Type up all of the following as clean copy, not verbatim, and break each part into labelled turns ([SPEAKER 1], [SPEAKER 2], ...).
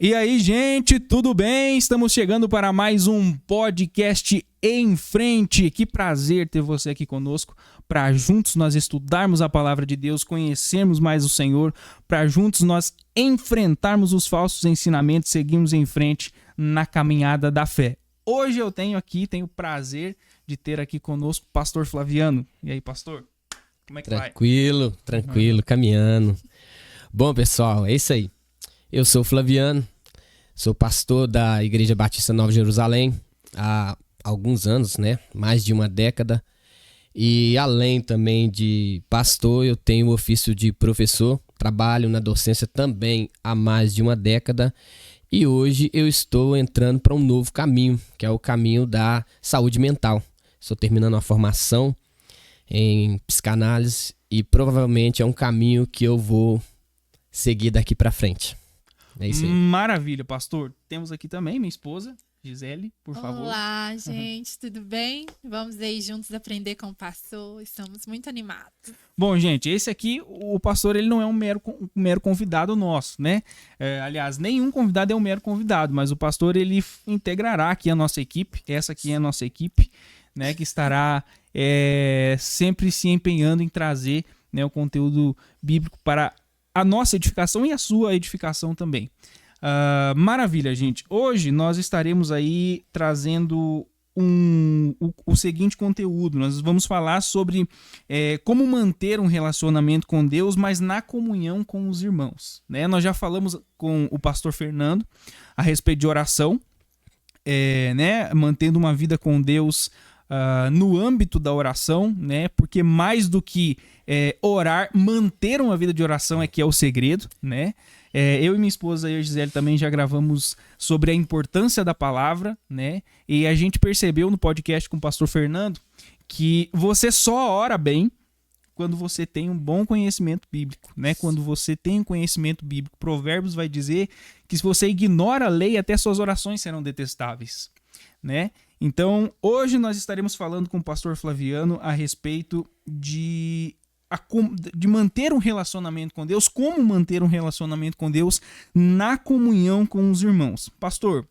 [SPEAKER 1] E aí, gente, tudo bem? Estamos chegando para mais um podcast Em Frente. Que prazer ter você aqui conosco, para juntos nós estudarmos a palavra de Deus, conhecermos mais o Senhor, para juntos nós enfrentarmos os falsos ensinamentos, seguirmos em frente na caminhada da fé. Hoje eu tenho o prazer de ter aqui conosco o pastor Flaviano. E aí, pastor? Como é que vai?
[SPEAKER 2] Tranquilo, caminhando. Bom, pessoal, é isso aí. Eu sou o Flaviano, sou pastor da Igreja Batista Nova Jerusalém há alguns anos, né? Mais de uma década. E além também de pastor, eu tenho o ofício de professor, trabalho na docência também há mais de uma década. E hoje eu estou entrando para um novo caminho, que é o caminho da saúde mental. Estou terminando uma formação em psicanálise e provavelmente é um caminho que eu vou seguir daqui para frente. É isso aí.
[SPEAKER 1] Maravilha, pastor. Temos aqui também minha esposa, Gisele, por favor.
[SPEAKER 3] Olá, gente, tudo bem? Vamos aí juntos aprender com o pastor. Estamos muito animados.
[SPEAKER 1] Bom, gente, esse aqui, o pastor, ele não é um mero convidado nosso, né? Aliás, nenhum convidado é um mero convidado, mas o pastor, ele integrará aqui a nossa equipe. Essa aqui é a nossa equipe, né? Que estará sempre se empenhando em trazer, né, o conteúdo bíblico para a nossa edificação e a sua edificação também. Maravilha, gente. Hoje nós estaremos aí trazendo o seguinte conteúdo. Nós vamos falar sobre como manter um relacionamento com Deus, mas na comunhão com os irmãos, né? Nós já falamos com o pastor Fernando a respeito de oração, né? Mantendo uma vida com Deus no âmbito da oração, né? Porque mais do que orar, manter uma vida de oração é que é o segredo, né? Eu e minha esposa e a Gisele também já gravamos sobre a importância da palavra, né? E a gente percebeu no podcast com o pastor Fernando que você só ora bem quando você tem um bom conhecimento bíblico, né? Quando você tem um conhecimento bíblico. Provérbios vai dizer que se você ignora a lei, até suas orações serão detestáveis, né? Então, hoje nós estaremos falando com o pastor Flaviano a respeito de manter um relacionamento com Deus, como manter um relacionamento com Deus na comunhão com os irmãos. Pastor,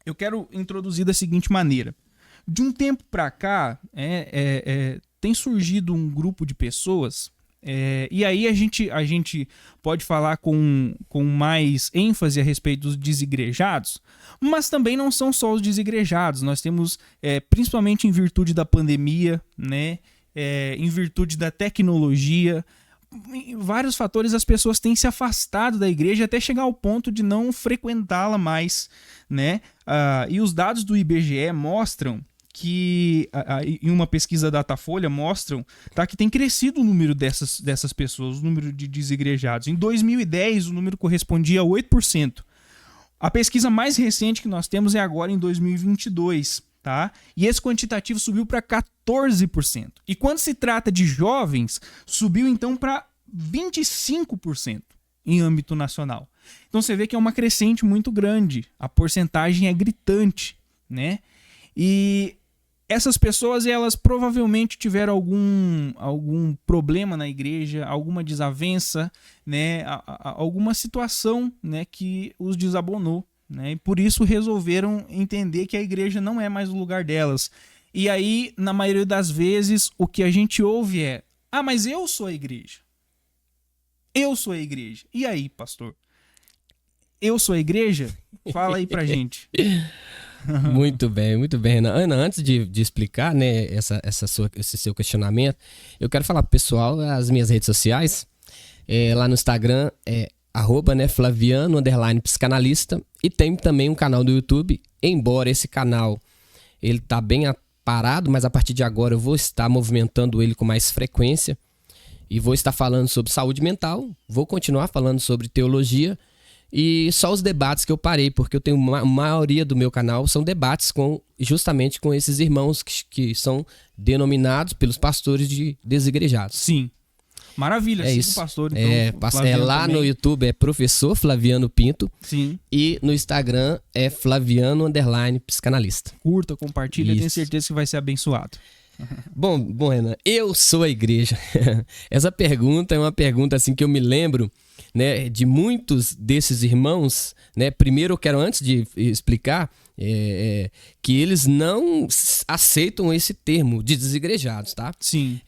[SPEAKER 1] eu quero introduzir da seguinte maneira. De um tempo para cá, tem surgido um grupo de pessoas, e aí a gente pode falar com mais ênfase a respeito dos desigrejados, mas também não são só os desigrejados. Nós temos, principalmente em virtude da pandemia, né? Em virtude da tecnologia, vários fatores, as pessoas têm se afastado da igreja até chegar ao ponto de não frequentá-la mais, né? E os dados do IBGE mostram que, em uma pesquisa Datafolha, mostram, tá, que tem crescido o número dessas pessoas, o número de desigrejados. Em 2010, o número correspondia a 8%. A pesquisa mais recente que nós temos é agora em 2022. Tá? E esse quantitativo subiu para 14%. E quando se trata de jovens, subiu então para 25% em âmbito nacional. Então você vê que é uma crescente muito grande. A porcentagem é gritante, né? E essas pessoas, elas provavelmente tiveram algum problema na igreja, alguma desavença, né? Alguma situação, né, que os desabonou. Né? E por isso resolveram entender que a igreja não é mais o lugar delas. E aí, na maioria das vezes, o que a gente ouve é: mas eu sou a igreja. Eu sou a igreja. E aí, pastor? Eu sou a igreja? Fala aí pra gente.
[SPEAKER 2] Muito bem, Renan. Ana, antes de explicar, né, esse seu questionamento, eu quero falar pro pessoal as minhas redes sociais. Lá no Instagram @ Flaviano _psicanalista, e tem também um canal do YouTube, embora esse canal ele tá bem parado, mas a partir de agora eu vou estar movimentando ele com mais frequência e vou estar falando sobre saúde mental, vou continuar falando sobre teologia e só os debates que eu parei, porque eu tenho a maioria do meu canal são debates justamente com esses irmãos que são denominados pelos pastores de desigrejados.
[SPEAKER 1] Sim. Maravilha,
[SPEAKER 2] é isso.
[SPEAKER 1] Pastor, então,
[SPEAKER 2] lá
[SPEAKER 1] também.
[SPEAKER 2] No YouTube é Professor Flaviano Pinto.
[SPEAKER 1] Sim.
[SPEAKER 2] E no Instagram é Flaviano _psicanalista.
[SPEAKER 1] Curta, compartilha, tenho certeza que vai ser abençoado.
[SPEAKER 2] Bom, Renan, eu sou a igreja. Essa pergunta é uma pergunta assim que eu me lembro né, de muitos desses irmãos, né? Primeiro eu quero, antes de explicar, que eles não aceitam esse termo de desigrejados, tá?
[SPEAKER 1] Sim.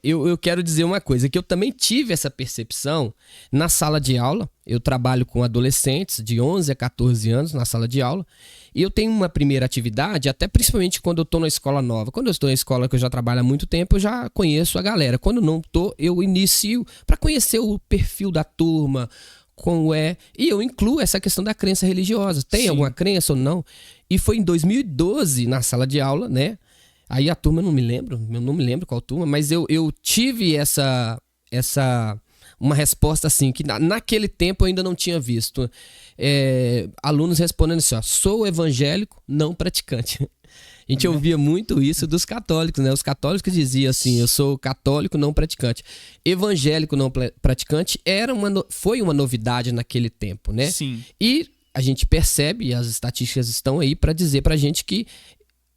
[SPEAKER 2] Eu quero dizer uma coisa, que eu também tive essa percepção na sala de aula. Eu trabalho com adolescentes de 11 a 14 anos na sala de aula, e eu tenho uma primeira atividade, até principalmente quando eu estou na escola nova. Quando eu estou na escola que eu já trabalho há muito tempo, eu já conheço a galera. Quando não estou, eu inicio para conhecer o perfil da turma, como é, e eu incluo essa questão da crença religiosa. Tem
[SPEAKER 1] Sim.
[SPEAKER 2] alguma crença ou não? E foi em 2012, na sala de aula, né? Aí a turma, eu não me lembro qual turma, mas eu tive uma resposta assim, que naquele tempo eu ainda não tinha visto. Alunos respondendo assim, ó, sou evangélico não praticante. A gente ouvia muito isso dos católicos, né? Os católicos que diziam assim, eu sou católico não praticante. Evangélico não praticante foi uma novidade naquele tempo, né?
[SPEAKER 1] Sim.
[SPEAKER 2] E a gente percebe, e as estatísticas estão aí para dizer pra gente que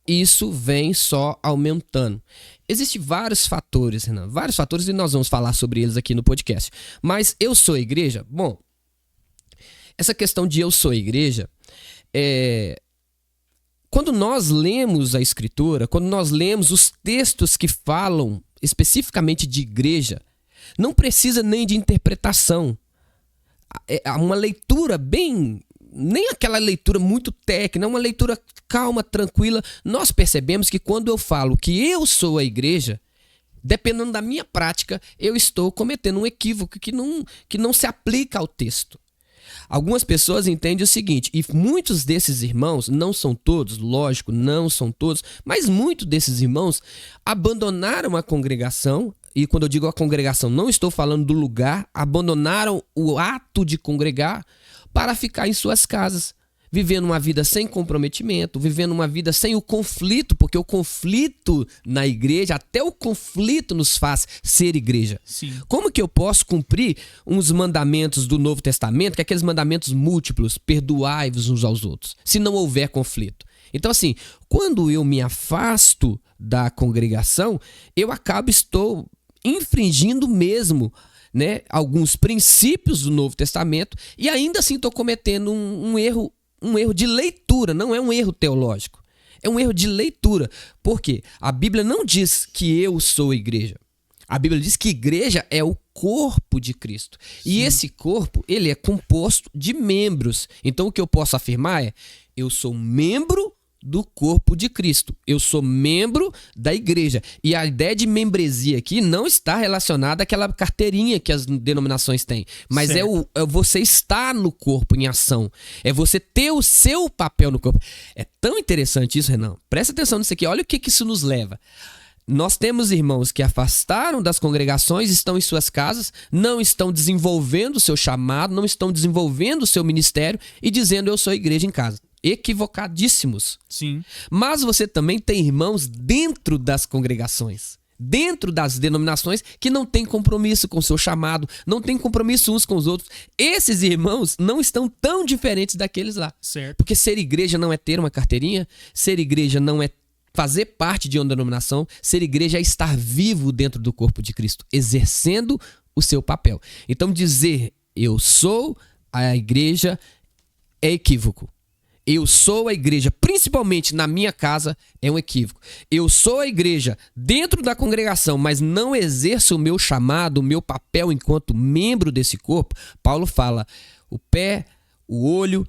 [SPEAKER 2] isso vem só aumentando. Existem vários fatores, Renan, vários fatores, e nós vamos falar sobre eles aqui no podcast. Mas eu sou igreja? Bom, essa questão de eu sou igreja, quando nós lemos a Escritura, quando nós lemos os textos que falam especificamente de igreja, não precisa nem de interpretação. É uma leitura nem aquela leitura muito técnica, uma leitura calma, tranquila. Nós percebemos que quando eu falo que eu sou a igreja, dependendo da minha prática, eu estou cometendo um equívoco que não se aplica ao texto. Algumas pessoas entendem o seguinte, e muitos desses irmãos, não são todos, lógico, não são todos, mas muitos desses irmãos abandonaram a congregação, e quando eu digo a congregação, não estou falando do lugar, abandonaram o ato de congregar para ficar em suas casas, vivendo uma vida sem comprometimento, vivendo uma vida sem o conflito, porque o conflito na igreja, até o conflito nos faz ser igreja.
[SPEAKER 1] Sim.
[SPEAKER 2] Como que eu posso cumprir uns mandamentos do Novo Testamento, que é aqueles mandamentos múltiplos, perdoai-vos uns aos outros, se não houver conflito? Então assim, quando eu me afasto da congregação, eu estou infringindo mesmo, né, alguns princípios do Novo Testamento, e ainda assim estou cometendo um erro de leitura, não é um erro teológico. É um erro de leitura. Por quê? A Bíblia não diz que eu sou igreja. A Bíblia diz que igreja é o corpo de Cristo. Sim. E esse corpo, ele é composto de membros. Então o que eu posso afirmar é, eu sou membro do corpo de Cristo. Eu sou membro da igreja. E a ideia de membresia aqui não está relacionada àquela carteirinha que as denominações têm. Mas é você estar no corpo em ação. É você ter o seu papel no corpo. É tão interessante isso, Renan. Presta atenção nisso aqui. Olha o que isso nos leva. Nós temos irmãos que afastaram das congregações, estão em suas casas, não estão desenvolvendo o seu chamado, não estão desenvolvendo o seu ministério e dizendo eu sou igreja em casa. Equivocadíssimos.
[SPEAKER 1] Sim. Mas
[SPEAKER 2] você também tem irmãos dentro das congregações, dentro das denominações, que não têm compromisso com o seu chamado, não têm compromisso uns com os outros. Esses irmãos não estão tão diferentes daqueles lá.
[SPEAKER 1] Certo.
[SPEAKER 2] Porque ser igreja não é ter uma carteirinha, ser igreja não é fazer parte de uma denominação, ser igreja é estar vivo dentro do corpo de Cristo, exercendo o seu papel. Então dizer eu sou a igreja é equívoco. Eu sou a igreja, principalmente na minha casa, é um equívoco. Eu sou a igreja dentro da congregação, mas não exerço o meu chamado, o meu papel enquanto membro desse corpo. Paulo fala, o pé, o olho,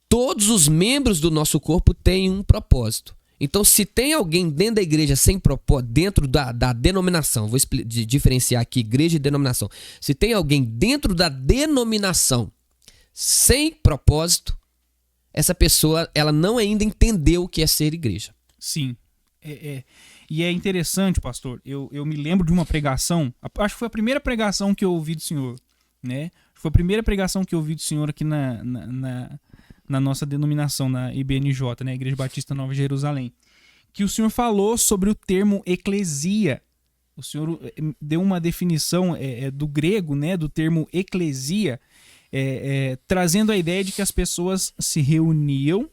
[SPEAKER 2] todos os membros do nosso corpo têm um propósito. Então, se tem alguém dentro da igreja sem propósito, dentro da denominação, vou diferenciar aqui igreja e denominação. Se tem alguém dentro da denominação sem propósito, essa pessoa, ela não ainda entendeu o que é ser igreja.
[SPEAKER 1] Sim. E é interessante, pastor, eu me lembro de uma pregação, acho que foi a primeira pregação que eu ouvi do senhor, né? Foi a primeira pregação que eu ouvi do senhor aqui na nossa denominação, na IBNJ, né? Igreja Batista Nova Jerusalém, que o senhor falou sobre o termo eclesia. O senhor deu uma definição do grego, né? Do termo eclesia, trazendo a ideia de que as pessoas se reuniam,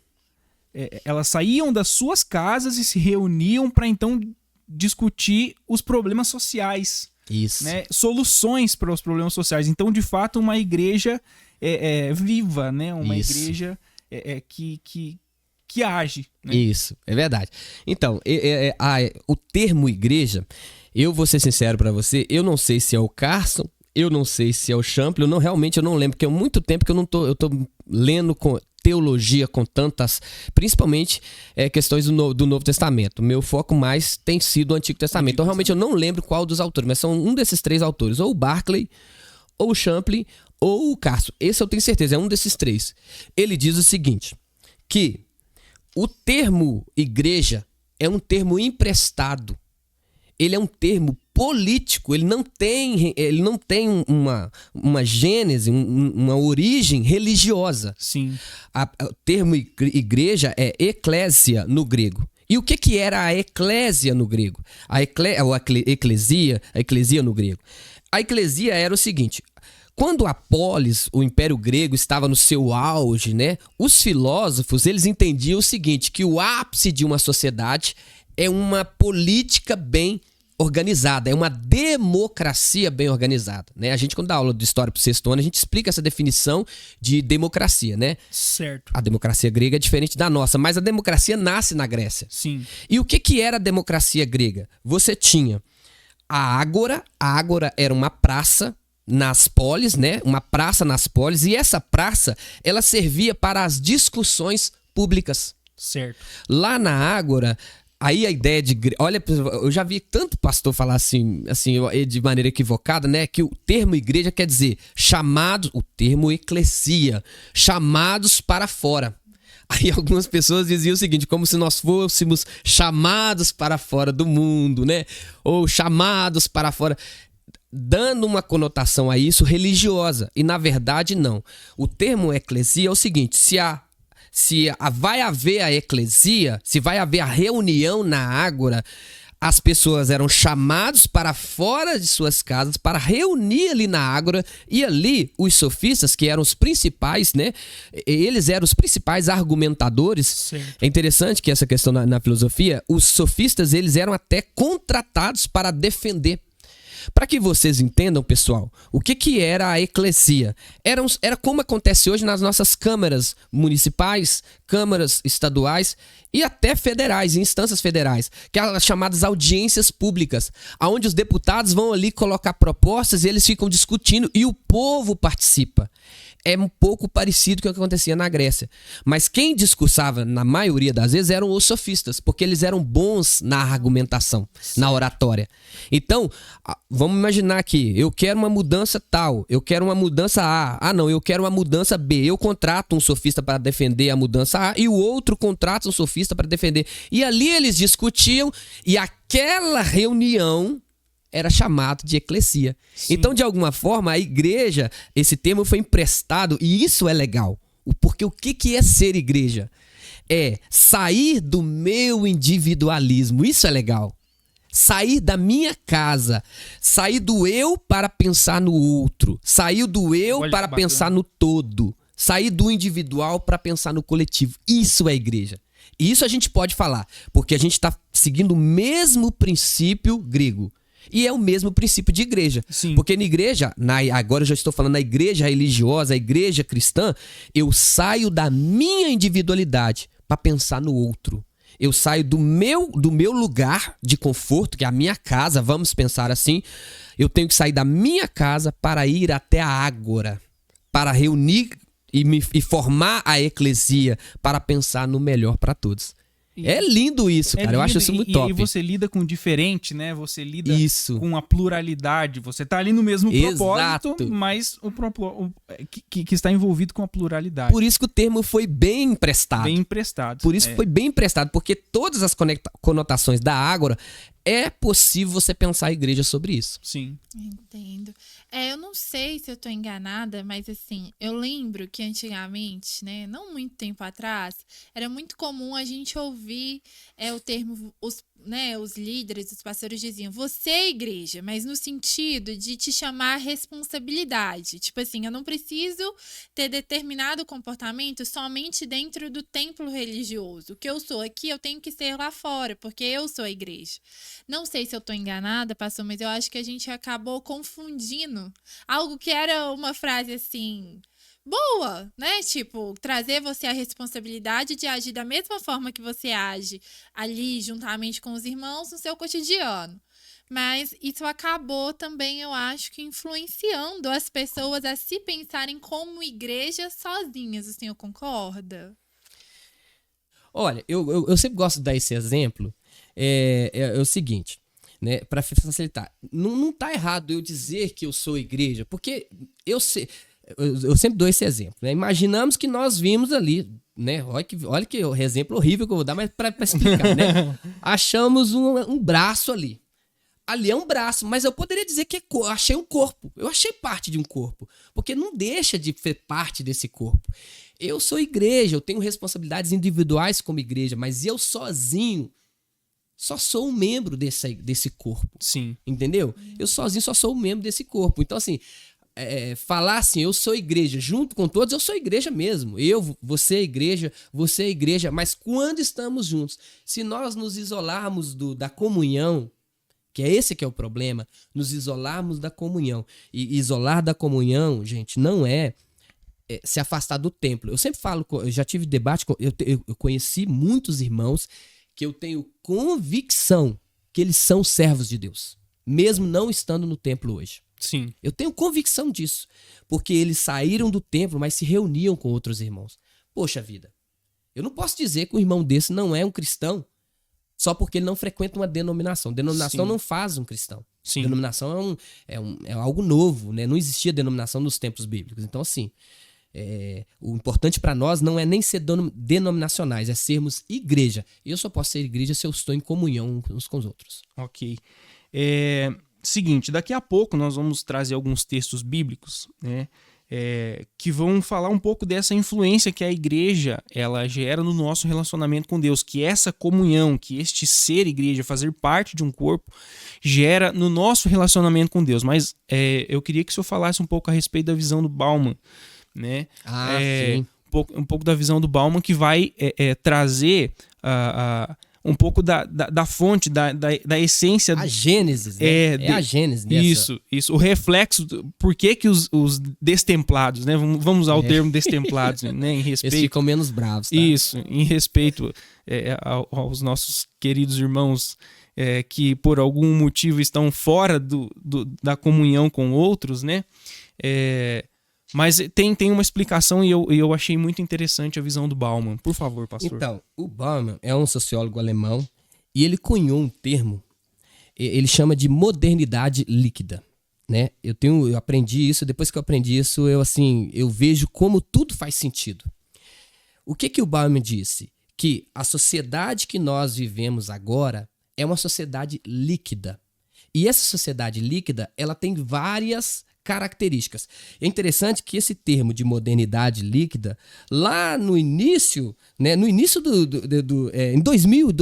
[SPEAKER 1] elas saíam das suas casas e se reuniam para então discutir os problemas sociais,
[SPEAKER 2] Isso.
[SPEAKER 1] né, soluções para os problemas sociais. Então, de fato, uma igreja viva, né? Uma
[SPEAKER 2] Isso.
[SPEAKER 1] igreja que age. Né?
[SPEAKER 2] Isso, é verdade. Então, o termo igreja, eu vou ser sincero pra você, eu não sei se é o Carson, eu não sei se é o Champlin, realmente eu não lembro, porque há muito tempo que eu tô lendo com teologia com tantas, principalmente questões do Novo Testamento. O meu foco mais tem sido o Antigo Testamento. Então, realmente, eu não lembro qual dos autores, mas são um desses 3 autores, ou o Barclay, ou o Champlin, ou o Carson. Esse eu tenho certeza, é um desses 3. Ele diz o seguinte, que o termo igreja é um termo emprestado. Ele é um termo político, ele não tem uma gênese, uma origem religiosa.
[SPEAKER 1] Sim.
[SPEAKER 2] O termo igreja é eclésia no grego. E o que era a eclésia no grego? A eclesia no grego. A eclesia era o seguinte: quando a polis, o Império Grego, estava no seu auge, né, os filósofos eles entendiam o seguinte, que o ápice de uma sociedade é uma política bem organizada, é uma democracia bem organizada. Né? A gente, quando dá aula de história para o 6º ano, a gente explica essa definição de democracia. Né?
[SPEAKER 1] Certo.
[SPEAKER 2] A democracia grega é diferente da nossa, mas a democracia nasce na Grécia.
[SPEAKER 1] Sim.
[SPEAKER 2] E o que era a democracia grega? Você tinha a ágora era uma praça nas polis, né? Uma praça nas polis, e essa praça ela servia para as discussões públicas.
[SPEAKER 1] Certo.
[SPEAKER 2] Lá na ágora, aí a ideia de... Olha, eu já vi tanto pastor falar assim de maneira equivocada, né? Que o termo igreja quer dizer chamados, o termo eclesia, chamados para fora. Aí algumas pessoas diziam o seguinte, como se nós fôssemos chamados para fora do mundo, né? Ou chamados para fora, dando uma conotação a isso religiosa. E na verdade não. O termo eclesia é o seguinte, se vai haver a eclesia, se vai haver a reunião na ágora, as pessoas eram chamados para fora de suas casas para reunir ali na ágora, e ali os sofistas, que eram os principais, né? Eles eram os principais argumentadores.
[SPEAKER 1] Certo.
[SPEAKER 2] É interessante que essa questão na filosofia, os sofistas eles eram até contratados para defender. Para que vocês entendam, pessoal, o que era a eclesia? Era como acontece hoje nas nossas câmaras municipais, câmaras estaduais e até federais, instâncias federais, que são as chamadas audiências públicas, onde os deputados vão ali colocar propostas e eles ficam discutindo e o povo participa. É um pouco parecido com o que acontecia na Grécia. Mas quem discursava, na maioria das vezes, eram os sofistas, porque eles eram bons na argumentação, na oratória. Então, vamos imaginar aqui, eu quero uma mudança tal, eu quero uma mudança A. Ah, não, eu quero uma mudança B. Eu contrato um sofista para defender a mudança A e o outro contrata um sofista para defender. E ali eles discutiam e aquela reunião era chamado de eclesia. Sim. Então, de alguma forma, a igreja, esse termo foi emprestado, e isso é legal. Porque o que é ser igreja? É sair do meu individualismo, isso é legal. Sair da minha casa, sair do eu para pensar no outro, sair do eu para pensar no todo, sair do individual para pensar no coletivo. Isso é igreja. E isso a gente pode falar, porque a gente está seguindo o mesmo princípio grego. E é o mesmo princípio de igreja.
[SPEAKER 1] Sim.
[SPEAKER 2] Porque na igreja, agora eu já estou falando na igreja religiosa, a igreja cristã, eu saio da minha individualidade para pensar no outro. Eu saio do meu lugar de conforto, que é a minha casa, vamos pensar assim. Eu tenho que sair da minha casa para ir até a ágora, para reunir e formar a eclesia, para pensar no melhor para todos. É lindo isso, cara. Eu acho isso muito top.
[SPEAKER 1] E você lida com o diferente, né? Você lida
[SPEAKER 2] isso.
[SPEAKER 1] com a pluralidade. Você tá ali no mesmo propósito, mas que está envolvido com a pluralidade.
[SPEAKER 2] Por isso que o termo foi bem emprestado.
[SPEAKER 1] Bem emprestado.
[SPEAKER 2] Por isso que foi bem emprestado, porque todas as conotações da ágora, é possível você pensar a igreja sobre isso.
[SPEAKER 1] Sim.
[SPEAKER 3] Entendo. Eu não sei se eu tô enganada, mas assim, eu lembro que antigamente, né, não muito tempo atrás, era muito comum a gente ouvir o termo os né, os líderes, os pastores diziam, você é igreja, mas no sentido de te chamar a responsabilidade. Tipo assim, eu não preciso ter determinado comportamento somente dentro do templo religioso. O que eu sou aqui, eu tenho que ser lá fora, porque eu sou a igreja. Não sei se eu tô enganada, pastor, mas eu acho que a gente acabou confundindo algo que era uma frase assim... boa, né? Tipo, trazer você a responsabilidade de agir da mesma forma que você age ali juntamente com os irmãos no seu cotidiano. Mas isso acabou também, eu acho, que influenciando as pessoas a se pensarem como igreja sozinhas. O senhor concorda?
[SPEAKER 2] Olha, eu sempre gosto de dar esse exemplo. É o seguinte, né? Para facilitar. Não tá errado eu dizer que eu sou igreja, porque eu sei... Eu sempre dou esse exemplo, né? Imaginamos que nós vimos ali, né? Olha que exemplo horrível que eu vou dar, mas para explicar, né? Achamos um braço ali. Ali é um braço, mas eu poderia dizer que achei um corpo. Eu achei parte de um corpo, porque não deixa de ser parte desse corpo. Eu sou igreja, eu tenho responsabilidades individuais como igreja, mas eu sozinho só sou um membro desse corpo.
[SPEAKER 1] Sim.
[SPEAKER 2] Entendeu? Eu sozinho só sou um membro desse corpo. Então, assim... falar assim, eu sou igreja, junto com todos, eu sou igreja mesmo. Você é igreja, mas quando estamos juntos, se nós nos isolarmos da comunhão, que é esse que é o problema, nos isolarmos da comunhão. E isolar da comunhão, gente, não é se afastar do templo. Eu sempre falo, eu já tive debate, eu conheci muitos irmãos que eu tenho convicção que eles são servos de Deus, mesmo não estando no templo hoje.
[SPEAKER 1] Sim.
[SPEAKER 2] Eu tenho convicção disso, porque eles saíram do templo, mas se reuniam com outros irmãos. Poxa vida, eu não posso dizer que um irmão desse não é um cristão só porque ele não frequenta uma denominação. Denominação
[SPEAKER 1] Sim.
[SPEAKER 2] não faz um cristão.
[SPEAKER 1] Sim.
[SPEAKER 2] Denominação é algo novo, né? Não existia denominação nos tempos bíblicos. Então, assim, o importante para nós não é nem ser denominacionais, é sermos igreja. Eu só posso ser igreja se eu estou em comunhão uns com os outros.
[SPEAKER 1] Ok. Seguinte, daqui a pouco nós vamos trazer alguns textos bíblicos, né, que vão falar um pouco dessa influência que a igreja ela gera no nosso relacionamento com Deus, que essa comunhão, que este ser igreja, fazer parte de um corpo, gera no nosso relacionamento com Deus. Mas eu queria que o senhor falasse um pouco a respeito da visão do Bauman, né?
[SPEAKER 2] Sim.
[SPEAKER 1] Um pouco da visão do Bauman, que vai trazer um pouco da fonte, da essência.
[SPEAKER 2] A gênese, né? A gênese dessa.
[SPEAKER 1] Isso. O reflexo, por que os destemplados, né? Vamos usar o termo destemplados, né? Em respeito.
[SPEAKER 2] Eles ficam menos bravos, tá?
[SPEAKER 1] Isso, em respeito aos nossos queridos irmãos que por algum motivo estão fora da comunhão com outros, né? Mas tem uma explicação e eu achei muito interessante a visão do Bauman. Por favor, pastor.
[SPEAKER 2] Então, o Bauman é um sociólogo alemão e ele cunhou um termo, ele chama de modernidade líquida, né? Eu aprendi isso, depois que eu aprendi isso, eu vejo como tudo faz sentido. O que o Bauman disse? Que a sociedade que nós vivemos agora é uma sociedade líquida. E essa sociedade líquida, ela tem várias características. É interessante que esse termo de modernidade líquida, lá no início, né, em 2000 e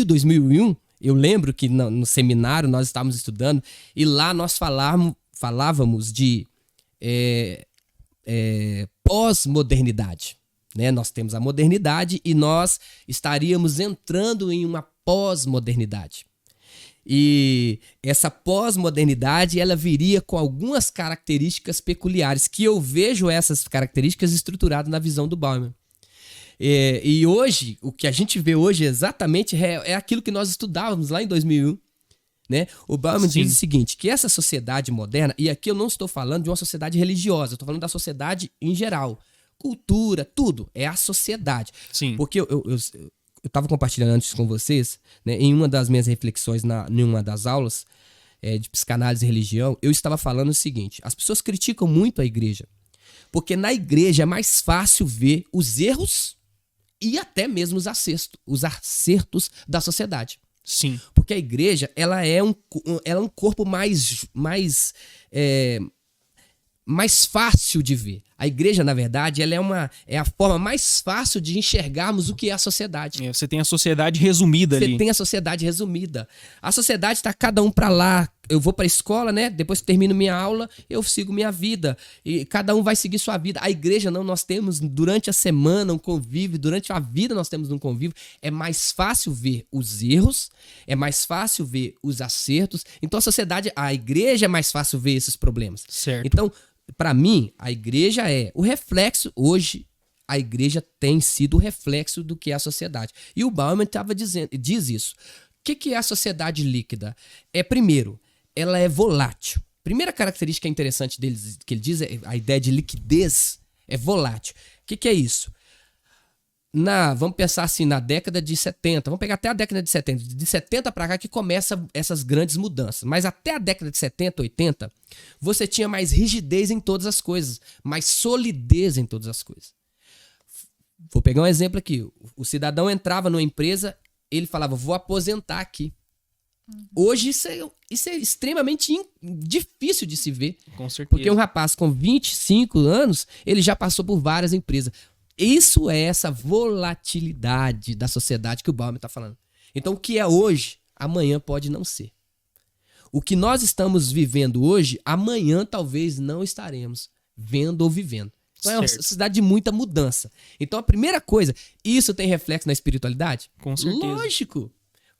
[SPEAKER 2] 2001, eu lembro que no seminário nós estávamos estudando e lá nós falávamos de pós-modernidade. Né? Nós temos a modernidade e nós estaríamos entrando em uma pós-modernidade. E essa pós-modernidade, ela viria com algumas características peculiares, que eu vejo essas características estruturadas na visão do Bauman. E hoje, o que a gente vê hoje exatamente é aquilo que nós estudávamos lá em 2001. Né? O Bauman diz o seguinte, que essa sociedade moderna, e aqui eu não estou falando de uma sociedade religiosa, eu estou falando da sociedade em geral. Cultura, tudo, é a sociedade.
[SPEAKER 1] Sim.
[SPEAKER 2] Porque eu estava compartilhando antes com vocês, né, em uma das minhas reflexões em uma das aulas de psicanálise e religião, eu estava falando o seguinte, as pessoas criticam muito a igreja, porque na igreja é mais fácil ver os erros e até mesmo os acertos da sociedade.
[SPEAKER 1] Sim.
[SPEAKER 2] Porque a igreja ela é um corpo mais fácil de ver. A igreja, na verdade, ela é a forma mais fácil de enxergarmos o que é a sociedade.
[SPEAKER 1] Você tem a sociedade resumida ali.
[SPEAKER 2] Você tem a sociedade resumida. A sociedade está cada um para lá. Eu vou para a escola, né? Depois que termino minha aula, eu sigo minha vida. E cada um vai seguir sua vida. A igreja não, nós temos durante a semana um convívio, durante a vida nós temos um convívio. É mais fácil ver os erros, é mais fácil ver os acertos. Então a igreja é mais fácil ver esses problemas.
[SPEAKER 1] Certo.
[SPEAKER 2] Então, para mim, a igreja é o reflexo. Hoje, a igreja tem sido o reflexo do que é a sociedade. E o Bauman diz isso. O que é a sociedade líquida? Primeiro, ela é volátil. Primeira característica interessante deles, que ele diz, é a ideia de liquidez é volátil. O que é isso? Vamos pensar assim, na década de 70, vamos pegar até a década de 70, de 70 para cá que começa essas grandes mudanças, mas até a década de 70, 80, você tinha mais rigidez em todas as coisas, mais solidez em todas as coisas. Vou pegar um exemplo aqui, o cidadão entrava numa empresa, ele falava, vou aposentar aqui. Hoje isso é extremamente difícil de se ver.
[SPEAKER 1] Com certeza.
[SPEAKER 2] Porque um rapaz com 25 anos, ele já passou por várias empresas. Isso é essa volatilidade da sociedade que o Bauman está falando. Então, o que é hoje, amanhã pode não ser. O que nós estamos vivendo hoje, amanhã talvez não estaremos vendo ou vivendo. Então, é uma sociedade de muita mudança. Então, a primeira coisa, isso tem reflexo na espiritualidade?
[SPEAKER 1] Com certeza.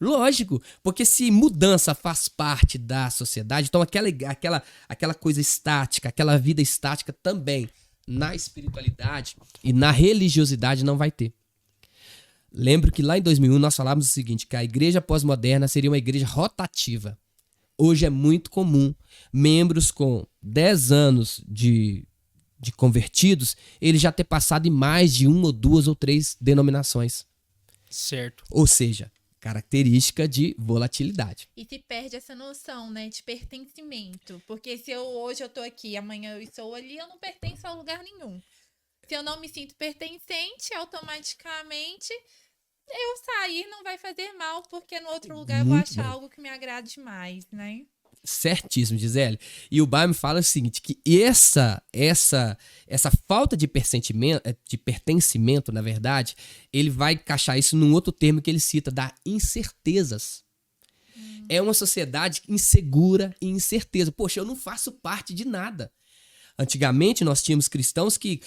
[SPEAKER 2] Lógico. Porque se mudança faz parte da sociedade, então aquela coisa estática, aquela vida estática também, na espiritualidade e na religiosidade não vai ter. Lembro que lá em 2001 nós falávamos o seguinte, que a igreja pós-moderna seria uma igreja rotativa. Hoje é muito comum membros com 10 anos de convertidos, ele já ter passado em mais de 1 ou 2 ou 3 denominações.
[SPEAKER 1] Certo.
[SPEAKER 2] Ou seja, característica de volatilidade.
[SPEAKER 3] E se perde essa noção, né, de pertencimento. Porque se hoje eu tô aqui, amanhã eu estou ali, eu não pertenço a lugar nenhum. Se eu não me sinto pertencente, automaticamente eu sair não vai fazer mal, porque no outro lugar eu vou achar algo que me agrade mais, né?
[SPEAKER 2] Certíssimo, Gisele. E o Bauman fala o seguinte, que essa falta de pertencimento, na verdade, ele vai encaixar isso num outro termo que ele cita, da incertezas. É uma sociedade insegura e incerteza. Poxa, eu não faço parte de nada. Antigamente, nós tínhamos cristãos que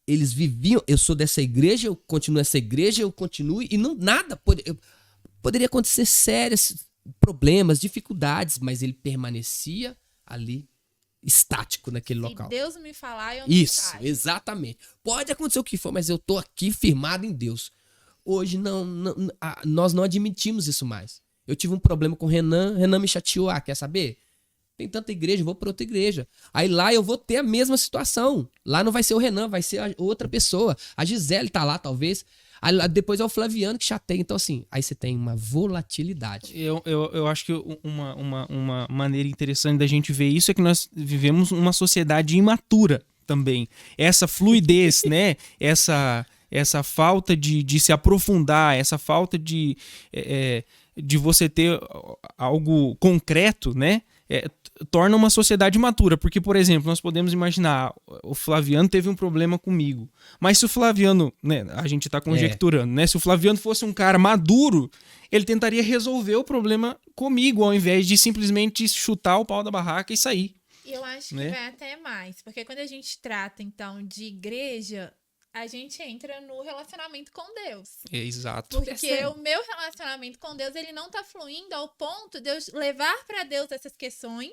[SPEAKER 2] eles viviam, eu sou dessa igreja, eu continuo essa igreja, eu continuo, e poderia acontecer sérias problemas, dificuldades, mas ele permanecia ali, estático naquele local.
[SPEAKER 3] Se Deus me falar, eu não
[SPEAKER 2] Isso,
[SPEAKER 3] saio.
[SPEAKER 2] exatamente. Pode acontecer o que for, mas eu tô aqui firmado em Deus. Hoje nós não admitimos isso mais. Eu tive um problema com o Renan me chateou. Quer saber? Tem tanta igreja, eu vou para outra igreja. Aí lá eu vou ter a mesma situação. Lá não vai ser o Renan, vai ser a outra pessoa. A Gisele tá lá, talvez. Aí depois é o Flaviano que chateia. Então, assim, aí você tem uma volatilidade.
[SPEAKER 1] Eu acho que uma maneira interessante da gente ver isso é que nós vivemos uma sociedade imatura também. Essa fluidez, né? Essa falta de se aprofundar, essa falta de você ter algo concreto, né? Torna uma sociedade imatura, porque, por exemplo, nós podemos imaginar, o Flaviano teve um problema comigo, mas se o Flaviano, né, a gente tá conjecturando, né, se o Flaviano fosse um cara maduro, ele tentaria resolver o problema comigo, ao invés de simplesmente chutar o pau da barraca e sair.
[SPEAKER 3] Eu acho que vai até mais, porque quando a gente trata, então, de igreja, a gente entra no relacionamento com Deus.
[SPEAKER 1] Exato.
[SPEAKER 3] Porque o meu relacionamento com Deus, ele não tá fluindo ao ponto de eu levar para Deus essas questões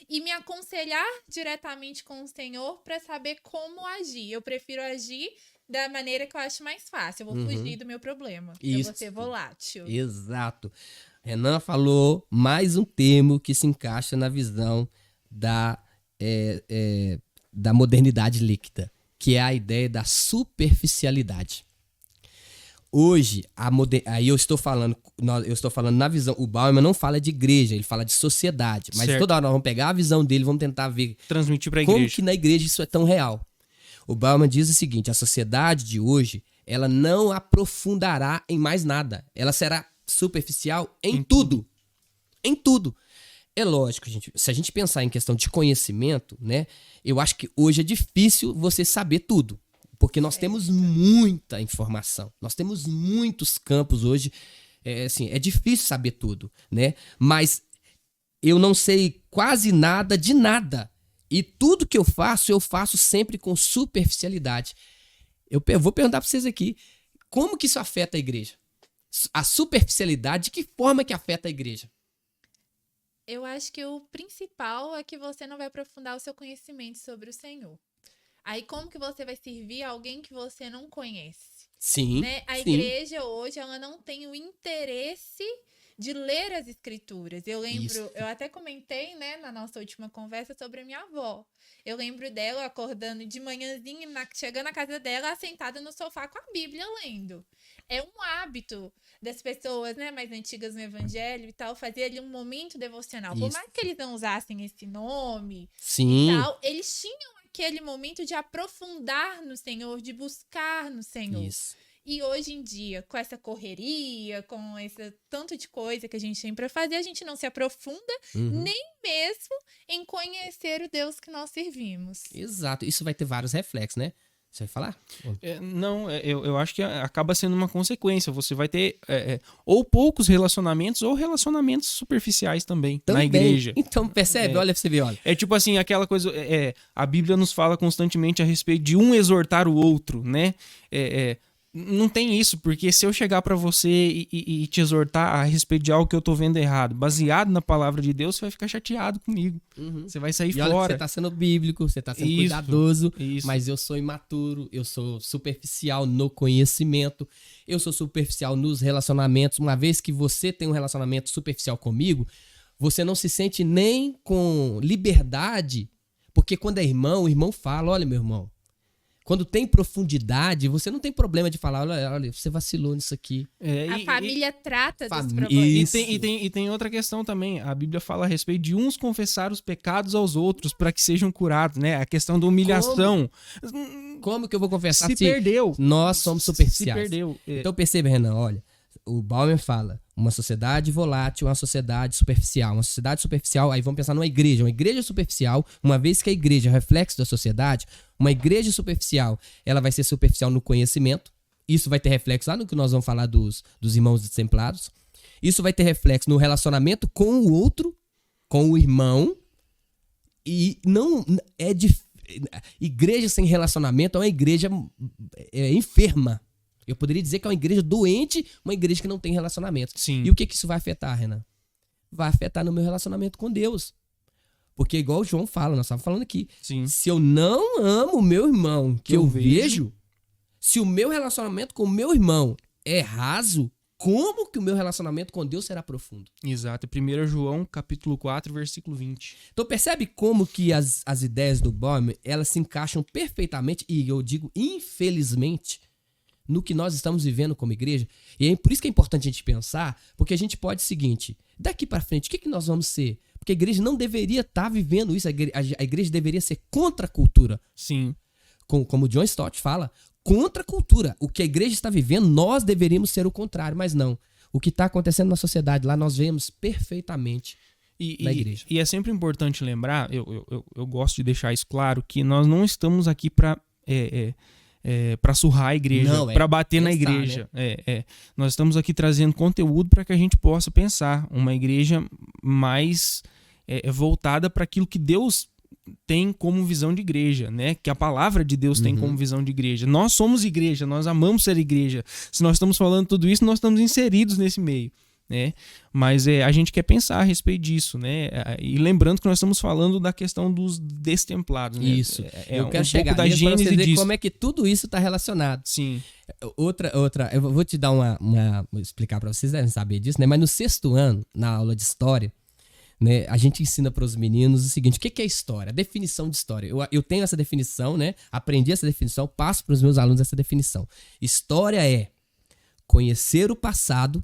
[SPEAKER 3] e me aconselhar diretamente com o Senhor para saber como agir. Eu prefiro agir da maneira que eu acho mais fácil. Eu vou fugir do meu problema. Eu vou ser volátil.
[SPEAKER 2] Exato. Renan falou mais um termo que se encaixa na visão da modernidade líquida, que é a ideia da superficialidade. Hoje, aí eu estou falando na visão, o Bauman não fala de igreja, ele fala de sociedade, mas toda hora nós vamos pegar a visão dele, vamos tentar ver
[SPEAKER 1] transmitir para a igreja.
[SPEAKER 2] Como que na igreja isso é tão real. O Bauman diz o seguinte, a sociedade de hoje, ela não aprofundará em mais nada, ela será superficial em tudo. Em tudo. É lógico, gente, se a gente pensar em questão de conhecimento, né? Eu acho que hoje é difícil você saber tudo. Porque nós temos muita informação. Nós temos muitos campos hoje. É difícil saber tudo, né? Mas eu não sei quase nada de nada. E tudo que eu faço sempre com superficialidade. Eu vou perguntar para vocês aqui, como que isso afeta a igreja? A superficialidade, de que forma que afeta a igreja?
[SPEAKER 3] Eu acho que o principal é que você não vai aprofundar o seu conhecimento sobre o Senhor. Aí como que você vai servir a alguém que você não conhece?
[SPEAKER 2] Sim,
[SPEAKER 3] Né? A
[SPEAKER 2] sim.
[SPEAKER 3] igreja hoje, ela não tem o interesse de ler as escrituras. Eu lembro,
[SPEAKER 2] Isso.
[SPEAKER 3] eu até comentei, né, na nossa última conversa sobre a minha avó. Eu lembro dela acordando de manhãzinha, chegando na casa dela, sentada no sofá com a Bíblia lendo. É um hábito das pessoas, né, mais antigas no evangelho e tal, fazer ali um momento devocional. Por
[SPEAKER 2] Isso.
[SPEAKER 3] mais que eles não usassem esse nome
[SPEAKER 2] Sim.
[SPEAKER 3] e tal, eles tinham aquele momento de aprofundar no Senhor, de buscar no Senhor.
[SPEAKER 2] Isso.
[SPEAKER 3] E hoje em dia, com essa correria, com esse tanto de coisa que a gente tem para fazer, a gente não se aprofunda nem mesmo em conhecer o Deus que nós servimos.
[SPEAKER 2] Exato. Isso vai ter vários reflexos, né? Você vai falar?
[SPEAKER 1] Eu acho que acaba sendo uma consequência. Você vai ter ou poucos relacionamentos ou relacionamentos superficiais também na igreja.
[SPEAKER 2] Então, percebe? Olha pra você ver, olha.
[SPEAKER 1] É tipo assim, aquela coisa... a Bíblia nos fala constantemente a respeito de um exortar o outro, né? Não tem isso, porque se eu chegar pra você e te exortar a respeito de algo que eu tô vendo errado, baseado na palavra de Deus, você vai ficar chateado comigo. Você vai sair
[SPEAKER 2] E olha
[SPEAKER 1] fora.
[SPEAKER 2] que você tá sendo bíblico, você tá sendo
[SPEAKER 1] Isso,
[SPEAKER 2] cuidadoso,
[SPEAKER 1] isso.
[SPEAKER 2] mas eu sou imaturo, eu sou superficial no conhecimento, eu sou superficial nos relacionamentos. Uma vez que você tem um relacionamento superficial comigo, você não se sente nem com liberdade, porque quando é irmão, o irmão fala, olha meu irmão, quando tem profundidade, você não tem problema de falar, olha, você vacilou nisso aqui.
[SPEAKER 3] A família trata dos
[SPEAKER 2] Família-
[SPEAKER 3] problemas.
[SPEAKER 2] Isso.
[SPEAKER 1] E tem outra questão também. A Bíblia fala a respeito de uns confessar os pecados aos outros para que sejam curados, né? A questão da humilhação.
[SPEAKER 2] Como que eu vou confessar
[SPEAKER 1] Se perdeu.
[SPEAKER 2] nós somos
[SPEAKER 1] Se
[SPEAKER 2] superficiais?
[SPEAKER 1] perdeu.
[SPEAKER 2] Então perceba, Renan, olha, o Bauman fala, uma sociedade volátil, uma sociedade superficial. Uma sociedade superficial, aí vamos pensar numa igreja. Uma igreja superficial, uma vez que a igreja é reflexo da sociedade, uma igreja superficial, ela vai ser superficial no conhecimento. Isso vai ter reflexo lá no que nós vamos falar dos irmãos discipulados. Isso vai ter reflexo no relacionamento com o outro, com o irmão. E não é igreja sem relacionamento é uma igreja enferma. Eu poderia dizer que é uma igreja doente, uma igreja que não tem relacionamento.
[SPEAKER 1] Sim.
[SPEAKER 2] E o que isso vai afetar, Renan? Vai afetar no meu relacionamento com Deus. Porque igual o João fala, nós estávamos falando aqui.
[SPEAKER 1] Sim.
[SPEAKER 2] Se eu não amo o meu irmão que eu vejo, se o meu relacionamento com o meu irmão é raso, como que o meu relacionamento com Deus será profundo?
[SPEAKER 1] Exato. 1 João, capítulo 4, versículo 20.
[SPEAKER 2] Então percebe como que as ideias do Bauman, elas se encaixam perfeitamente, e eu digo infelizmente, no que nós estamos vivendo como igreja. E é por isso que é importante a gente pensar, porque a gente pode o seguinte, daqui para frente, o que nós vamos ser? Porque a igreja não deveria estar vivendo isso, a igreja deveria ser contra a cultura.
[SPEAKER 1] Sim.
[SPEAKER 2] Como o John Stott fala, contra a cultura. O que a igreja está vivendo, nós deveríamos ser o contrário, mas não. O que está acontecendo na sociedade lá, nós vemos perfeitamente na igreja.
[SPEAKER 1] E é sempre importante lembrar, eu gosto de deixar isso claro, que nós não estamos aqui para surrar a igreja, para bater na igreja. Né? Nós estamos aqui trazendo conteúdo para que a gente possa pensar uma igreja mais voltada para aquilo que Deus tem como visão de igreja, né? Que a palavra de Deus tem como visão de igreja. Nós somos igreja, nós amamos ser igreja. Se nós estamos falando tudo isso, nós estamos inseridos nesse meio. Né? Mas a gente quer pensar a respeito disso, né? E lembrando que nós estamos falando da questão dos destemplados, né?
[SPEAKER 2] Isso. Eu quero chegar
[SPEAKER 1] da
[SPEAKER 2] nisso para você ver
[SPEAKER 1] disso.
[SPEAKER 2] como é que tudo isso está relacionado.
[SPEAKER 1] Sim.
[SPEAKER 2] Outra, eu vou te dar vou explicar para vocês, devem saber disso, né? Mas no 6º ano, na aula de história, né, a gente ensina para os meninos o seguinte: o que é história? A definição de história. Eu tenho essa definição, né? Aprendi essa definição, passo para os meus alunos essa definição. História é conhecer o passado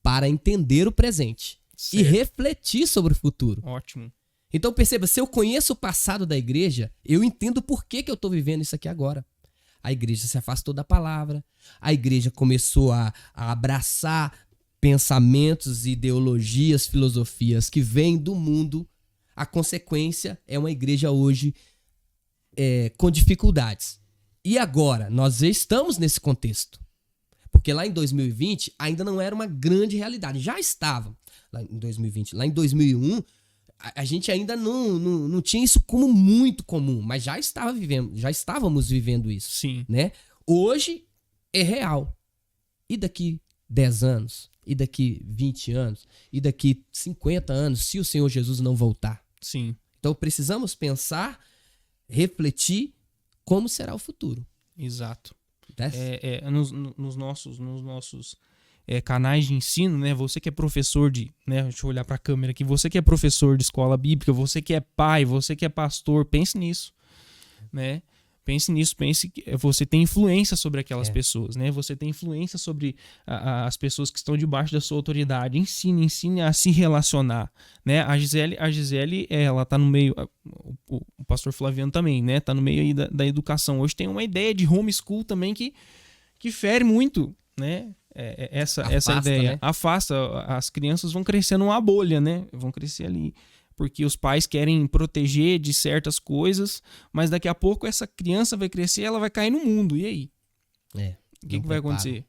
[SPEAKER 2] para entender o presente. Certo. E refletir sobre o futuro.
[SPEAKER 1] Ótimo.
[SPEAKER 2] Então perceba, se eu conheço o passado da igreja, eu entendo por que eu estou vivendo isso aqui agora. A igreja se afastou da palavra, a igreja começou a abraçar pensamentos, ideologias, filosofias que vêm do mundo, a consequência é uma igreja hoje com dificuldades. E agora, nós estamos nesse contexto. Porque lá em 2020 ainda não era uma grande realidade. Já estava lá em 2020. Lá em 2001, a gente ainda não tinha isso como muito comum, mas já estávamos vivendo isso.
[SPEAKER 1] Sim.
[SPEAKER 2] Né? Hoje é real. E daqui 10 anos? E daqui 20 anos? E daqui 50 anos, se o Senhor Jesus não voltar?
[SPEAKER 1] Sim.
[SPEAKER 2] Então precisamos pensar, refletir como será o futuro.
[SPEAKER 1] Exato.
[SPEAKER 2] Né?
[SPEAKER 1] Nos nossos canais de ensino, né? Você que é professor né? Deixa eu olhar para a câmera aqui. Você que é professor de escola bíblica, você que é pai, você que é pastor, pense nisso, né? Pense nisso, pense que você tem influência sobre aquelas pessoas, né? Você tem influência sobre as pessoas que estão debaixo da sua autoridade. Ensine a se relacionar, né? A Gisele, ela tá no meio, o pastor Flaviano também, né? Tá no meio aí da educação. Hoje tem uma ideia de homeschool também que fere muito, né? Essa ideia.
[SPEAKER 2] Né?
[SPEAKER 1] Afasta, as crianças vão crescendo uma bolha, né? Vão crescer ali. Porque os pais querem proteger de certas coisas, mas daqui a pouco essa criança vai crescer, ela vai cair no mundo. E aí? O que vai acontecer?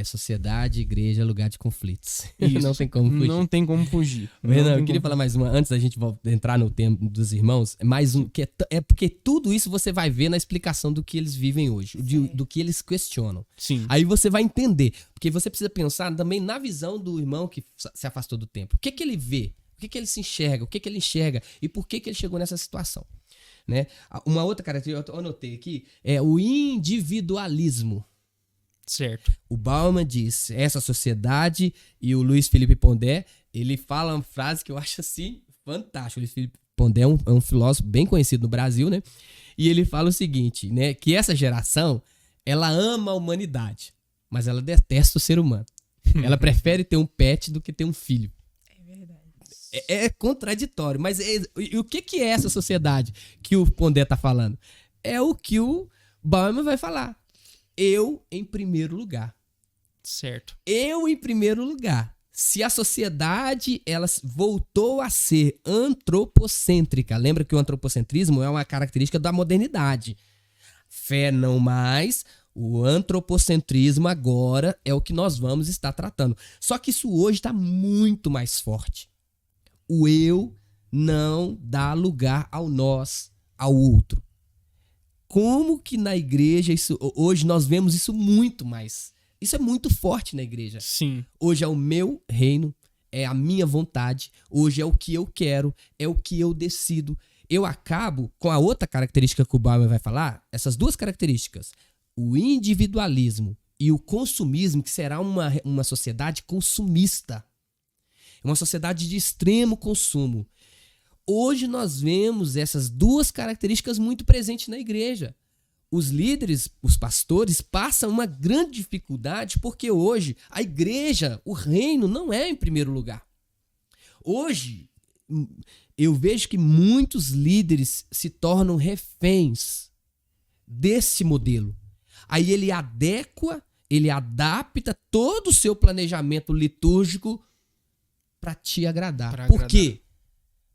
[SPEAKER 2] Sociedade, igreja, lugar de conflitos.
[SPEAKER 1] Isso.
[SPEAKER 2] Não tem como fugir.
[SPEAKER 1] Não tem como fugir.
[SPEAKER 2] Renan, eu queria falar mais uma, antes da gente entrar no tema dos irmãos, mais um, que é porque tudo isso você vai ver na explicação do que eles vivem hoje, do que eles questionam.
[SPEAKER 1] Sim.
[SPEAKER 2] Aí você vai entender, porque você precisa pensar também na visão do irmão que se afastou do templo. O que ele vê? O que ele se enxerga? O que ele enxerga? E por que ele chegou nessa situação? Né? Uma outra característica, eu anotei aqui, é o individualismo.
[SPEAKER 1] Certo.
[SPEAKER 2] O Bauman diz, essa sociedade, e o Luiz Felipe Pondé, ele fala uma frase que eu acho assim fantástica. O Luiz Felipe Pondé é um filósofo bem conhecido no Brasil, né? E ele fala o seguinte, né? Que essa geração, ela ama a humanidade, mas ela detesta o ser humano. Ela prefere ter um pet do que ter um filho.
[SPEAKER 3] É verdade.
[SPEAKER 2] É contraditório, mas e o que é essa sociedade que o Pondé tá falando? É o que o Bauman vai falar. Eu em primeiro lugar.
[SPEAKER 1] Certo.
[SPEAKER 2] Eu em primeiro lugar. Se a sociedade ela voltou a ser antropocêntrica, lembra que o antropocentrismo é uma característica da modernidade. Fé não mais, o antropocentrismo agora é o que nós vamos estar tratando. Só que isso hoje está muito mais forte. O eu não dá lugar ao nós, ao outro. Como que na igreja, hoje nós vemos isso muito mais. Isso é muito forte na igreja.
[SPEAKER 1] Sim.
[SPEAKER 2] Hoje é o meu reino, é a minha vontade. Hoje é o que eu quero, é o que eu decido. Eu acabo com a outra característica que o Bauman vai falar, essas duas características. O individualismo e o consumismo, que será uma sociedade consumista. Uma sociedade de extremo consumo. Hoje nós vemos essas duas características muito presentes na igreja. Os líderes, os pastores, passam uma grande dificuldade porque hoje a igreja, o reino, não é em primeiro lugar. Hoje, eu vejo que muitos líderes se tornam reféns desse modelo. Aí ele adequa, ele adapta todo o seu planejamento litúrgico para te agradar. Por quê?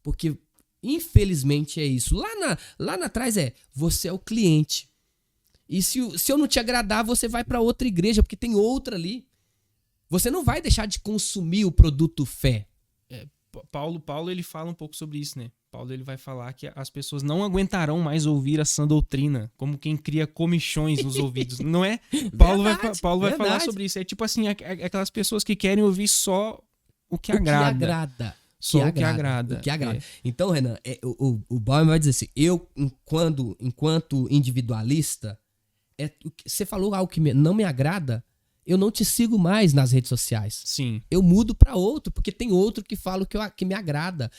[SPEAKER 2] Porque, infelizmente, é isso. Lá atrás você é o cliente. E se eu não te agradar, você vai para outra igreja, porque tem outra ali. Você não vai deixar de consumir o produto fé.
[SPEAKER 1] Paulo ele fala um pouco sobre isso, né? Paulo ele vai falar que as pessoas não aguentarão mais ouvir a sã doutrina, como quem cria comichões nos ouvidos, não é? Paulo vai falar sobre isso. É tipo assim, aquelas pessoas que querem ouvir só o que agrada. Só o que agrada.
[SPEAKER 2] O que agrada. Então, Renan, o Bauman vai dizer assim, eu, enquanto individualista, você falou algo que não me agrada, eu não te sigo mais nas redes sociais.
[SPEAKER 1] Sim.
[SPEAKER 2] Eu mudo para outro, porque tem outro que fala que me agrada.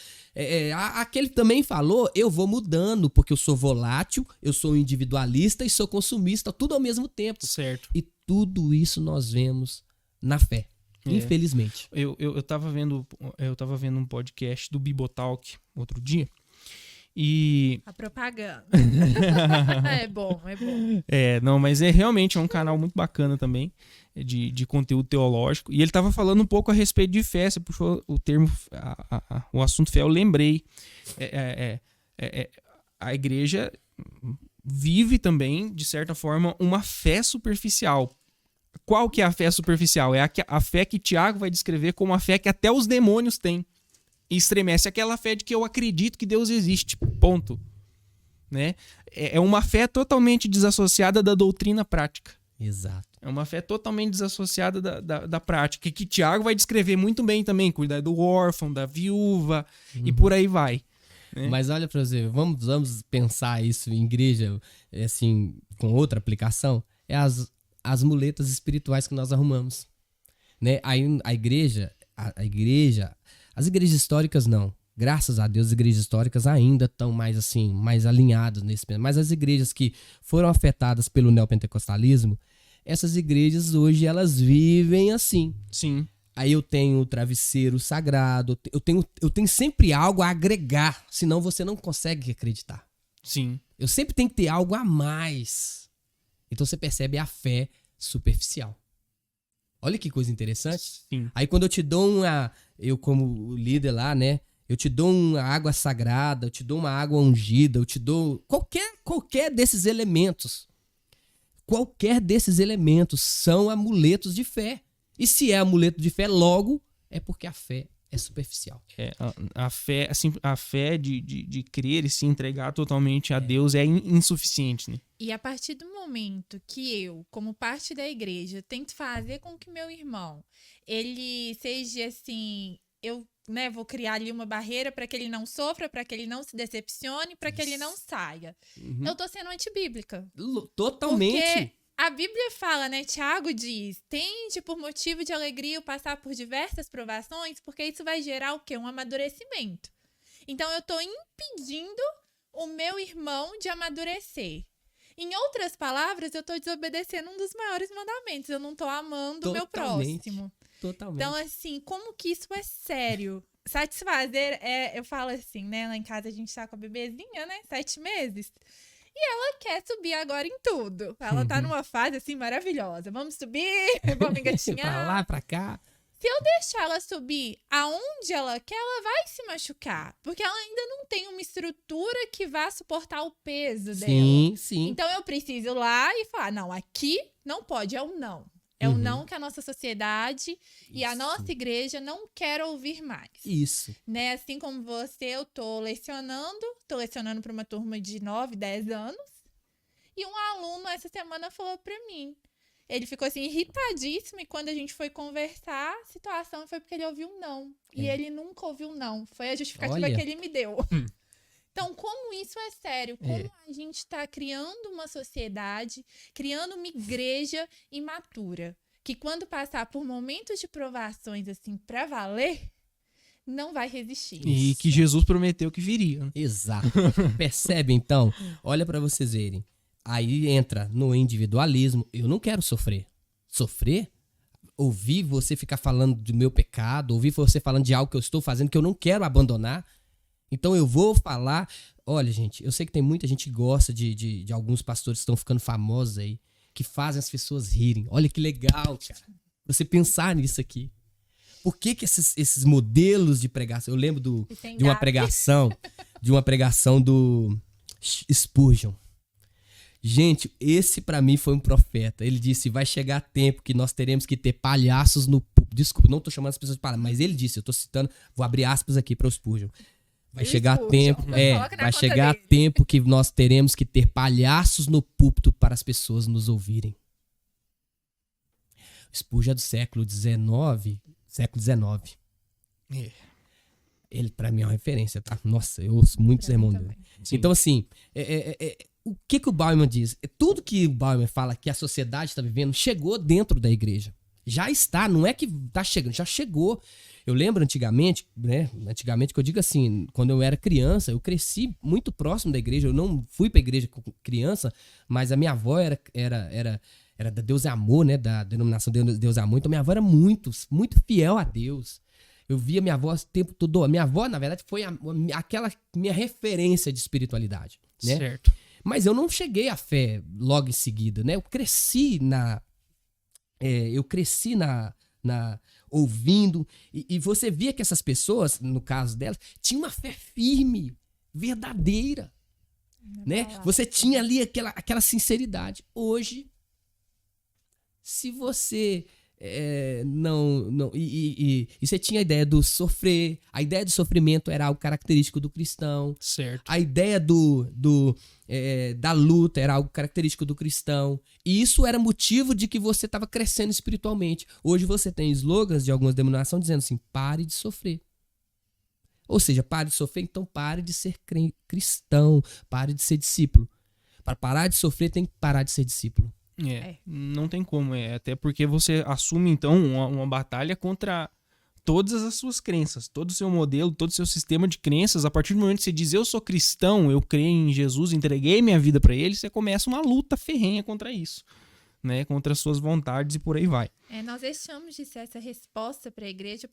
[SPEAKER 2] Aquele também falou, eu vou mudando, porque eu sou volátil, eu sou individualista e sou consumista, tudo ao mesmo tempo.
[SPEAKER 1] Certo.
[SPEAKER 2] E tudo isso nós vemos na fé. Infelizmente.
[SPEAKER 1] Eu tava vendo um podcast do Bibotalk outro dia. E
[SPEAKER 3] A propaganda. É bom.
[SPEAKER 1] não, mas realmente é um canal muito bacana também, de conteúdo teológico. E ele estava falando um pouco a respeito de fé. Você puxou o termo, o assunto fé, eu lembrei. A igreja vive também, de certa forma, uma fé superficial. Qual que é a fé superficial? É a fé que Tiago vai descrever como a fé que até os demônios têm. E estremece aquela fé de que eu acredito que Deus existe. Ponto. Né? É uma fé totalmente desassociada da doutrina prática.
[SPEAKER 2] Exato.
[SPEAKER 1] É uma fé totalmente desassociada da prática. Que Tiago vai descrever muito bem também. Cuidar do órfão, da viúva e por aí vai. Né?
[SPEAKER 2] Mas olha pra você, vamos pensar isso em igreja, assim, com outra aplicação. É as muletas espirituais que nós arrumamos. Né? Aí a igreja, as igrejas históricas não. Graças a Deus, as igrejas históricas ainda estão mais alinhadas nesse pensamento. Mas as igrejas que foram afetadas pelo neopentecostalismo, essas igrejas hoje elas vivem assim.
[SPEAKER 1] Sim.
[SPEAKER 2] Aí eu tenho o travesseiro sagrado, eu tenho sempre algo a agregar, senão você não consegue acreditar.
[SPEAKER 1] Sim.
[SPEAKER 2] Eu sempre tenho que ter algo a mais. Então você percebe a fé superficial. Olha que coisa interessante.
[SPEAKER 1] Sim.
[SPEAKER 2] Aí quando eu te dou eu como líder lá, né? Eu te dou uma água sagrada, eu te dou uma água ungida, eu te dou qualquer desses elementos. Qualquer desses elementos são amuletos de fé. E se é amuleto de fé, logo é porque a fé é superficial.
[SPEAKER 1] A fé, assim, a fé de crer e se entregar totalmente a Deus é insuficiente, né?
[SPEAKER 3] E a partir do momento que eu, como parte da igreja, tento fazer com que meu irmão, ele seja assim, eu, né, vou criar ali uma barreira para que ele não sofra, para que ele não se decepcione, para que ele não saia.
[SPEAKER 2] Uhum.
[SPEAKER 3] Eu tô sendo antibíblica.
[SPEAKER 2] Totalmente.
[SPEAKER 3] Porque a Bíblia fala, né? Tiago diz, tende por motivo de alegria o passar por diversas provações, porque isso vai gerar o quê? Um amadurecimento. Então, eu tô impedindo o meu irmão de amadurecer. Em outras palavras, eu tô desobedecendo um dos maiores mandamentos. Eu não tô amando o meu próximo.
[SPEAKER 2] Totalmente.
[SPEAKER 3] Então, assim, como que isso é sério? Satisfazer, eu falo assim, né? Lá em casa a gente tá com a bebezinha, né? 7 meses. E ela quer subir agora em tudo. Ela tá numa fase, assim, maravilhosa. Vamos subir, vamos engatinhar.
[SPEAKER 2] Pra lá, pra cá.
[SPEAKER 3] Se eu deixar ela subir aonde ela quer, ela vai se machucar. Porque ela ainda não tem uma estrutura que vá suportar o peso dela.
[SPEAKER 2] Sim.
[SPEAKER 3] Então, eu preciso ir lá e falar, não, aqui não pode, é o não. É o não que a nossa sociedade e a nossa igreja não quer ouvir mais.
[SPEAKER 2] Isso.
[SPEAKER 3] Né? Assim como você, eu tô lecionando para uma turma de 9, 10 anos. E um aluno essa semana falou para mim. Ele ficou assim, irritadíssimo, e quando a gente foi conversar, a situação foi porque ele ouviu um não. E ele nunca ouviu um não. Foi a justificativa que ele me deu. Então, como isso é sério? Como a gente está criando uma sociedade, criando uma igreja imatura, que quando passar por momentos de provações, assim, pra valer, não vai resistir.
[SPEAKER 1] E que Jesus prometeu que viria.
[SPEAKER 2] Exato. Percebe, então? Olha pra vocês verem. Aí entra no individualismo. Eu não quero sofrer. Sofrer? Ouvir você ficar falando do meu pecado, ouvir você falando de algo que eu estou fazendo que eu não quero abandonar. Então eu vou falar. Olha, gente, eu sei que tem muita gente que gosta de alguns pastores que estão ficando famosos aí, que fazem as pessoas rirem. Olha que legal, cara. Você pensar nisso aqui. Por que esses modelos de pregação? Eu lembro de uma pregação do Spurgeon. Gente, esse pra mim foi um profeta. Ele disse, vai chegar tempo que nós teremos que ter palhaços no... Desculpa, não tô chamando as pessoas de palhaços, mas ele disse, eu tô citando, vou abrir aspas aqui para o Spurgeon. Vai chegar tempo que nós teremos que ter palhaços no púlpito para as pessoas nos ouvirem. O Spurgeon é do século XIX. Ele, pra mim, é uma referência, tá? Nossa, eu ouço muitos sermões dele. Então, assim, o que o Bauman diz? Tudo que o Bauman fala que a sociedade está vivendo chegou dentro da igreja. Já está, não é que tá chegando, já chegou. Eu lembro antigamente, né? Antigamente, que eu digo assim, quando eu era criança, eu cresci muito próximo da igreja. Eu não fui pra igreja criança, mas a minha avó era da Deus é Amor, né? Da denominação Deus é Amor. Então, minha avó era muito, muito fiel a Deus. Eu via minha avó o tempo todo. A minha avó, na verdade, foi aquela minha referência de espiritualidade, né?
[SPEAKER 1] Certo.
[SPEAKER 2] Mas eu não cheguei à fé logo em seguida, né? Eu cresci ouvindo, e você via que essas pessoas, no caso delas, tinham uma fé firme, verdadeira, né? Você tinha ali aquela sinceridade. Hoje, se você e você tinha a ideia do sofrer, a ideia do sofrimento era algo característico do cristão.
[SPEAKER 1] Certo.
[SPEAKER 2] A ideia da luta era algo característico do cristão. E isso era motivo de que você estava crescendo espiritualmente. Hoje você tem slogans de algumas denominações dizendo assim: pare de sofrer. Ou seja, pare de sofrer, então pare de ser cristão, pare de ser discípulo. Para parar de sofrer, tem que parar de ser discípulo.
[SPEAKER 1] Não tem como. Até porque você assume, então, uma batalha contra todas as suas crenças, todo o seu modelo, todo o seu sistema de crenças. A partir do momento que você diz, eu sou cristão, eu creio em Jesus, entreguei minha vida para ele, você começa uma luta ferrenha contra isso, né? Contra as suas vontades e por aí vai.
[SPEAKER 3] Nós deixamos de ser essa resposta para a igreja,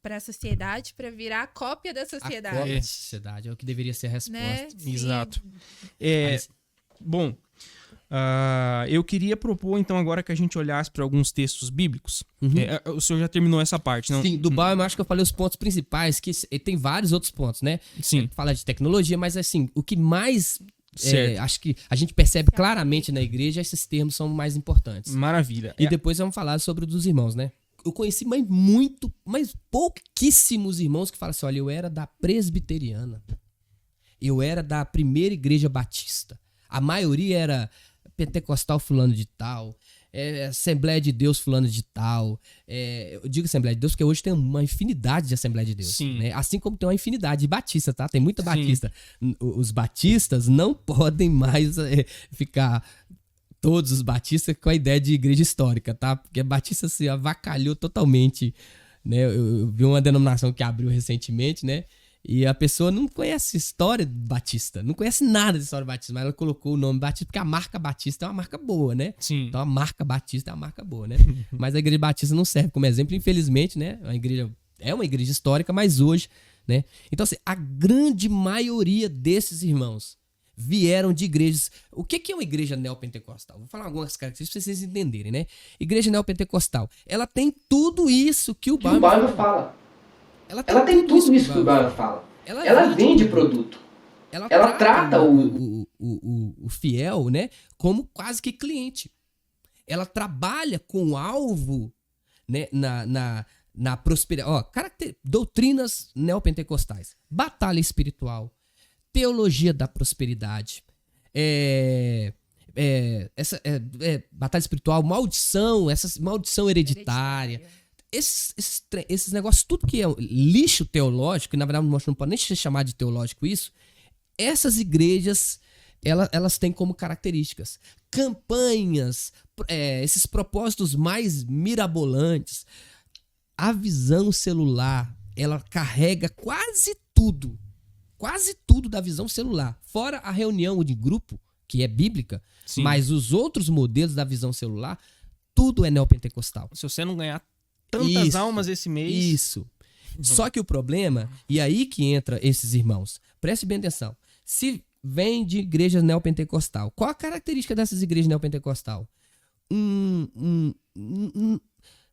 [SPEAKER 3] para a sociedade, para virar a cópia da sociedade.
[SPEAKER 2] A cópia da sociedade é o que deveria ser a resposta.
[SPEAKER 3] Né?
[SPEAKER 1] Exato. Bom, eu queria propor, então, agora que a gente olhasse para alguns textos bíblicos. O senhor já terminou essa parte, não?
[SPEAKER 2] Sim, do Bauman, eu acho que eu falei os pontos principais, que tem vários outros pontos, né?
[SPEAKER 1] Sim.
[SPEAKER 2] Fala de tecnologia, mas assim, o que mais acho que a gente percebe claramente na igreja, esses termos são mais importantes.
[SPEAKER 1] Maravilha.
[SPEAKER 2] E depois vamos falar sobre o dos irmãos, né? Eu conheci mas pouquíssimos irmãos que falam assim: olha, eu era da presbiteriana, eu era da primeira igreja batista. A maioria era pentecostal fulano de tal, Assembleia de Deus fulano de tal. Eu digo Assembleia de Deus porque hoje tem uma infinidade de Assembleia de Deus.
[SPEAKER 1] Sim.
[SPEAKER 2] Né? Assim como tem uma infinidade de batista, tá? Tem muita batista. Os batistas não podem mais ficar todos os batistas com a ideia de igreja histórica, tá? Porque a batista se avacalhou totalmente, né? Eu vi uma denominação que abriu recentemente, né? E a pessoa não conhece história batista, não conhece nada de história batista, mas ela colocou o nome batista porque a marca batista é uma marca boa, né?
[SPEAKER 1] Sim.
[SPEAKER 2] Então a marca batista é uma marca boa, né? Mas a igreja batista não serve como exemplo, infelizmente, né? É uma igreja histórica, mas hoje, né? Então, assim, a grande maioria desses irmãos vieram de igrejas. O que é uma igreja neopentecostal? Vou falar algumas características para vocês entenderem, né? Igreja neopentecostal, ela tem tudo isso que o Bauman fala. Ela tem tudo isso que o Bauman fala. Ela vende produto. Ela trata o fiel, né, como quase que cliente. Ela trabalha com o alvo, né, na prosperidade. Doutrinas neopentecostais. Batalha espiritual. Teologia da prosperidade. Batalha espiritual. Maldição hereditária. Esses negócios, tudo que é lixo teológico, e na verdade não pode nem se chamar de teológico isso, essas igrejas, elas têm como características campanhas, esses propósitos mais mirabolantes. A visão celular, ela carrega quase tudo da visão celular, fora a reunião de grupo, que é bíblica. Sim. Mas os outros modelos da visão celular, tudo é neopentecostal.
[SPEAKER 1] Se você não ganhar tantas almas esse mês.
[SPEAKER 2] Isso. Só que o problema, e aí que entra esses irmãos, preste bem atenção. Se vem de igreja neopentecostal, qual a característica dessas igrejas neopentecostal?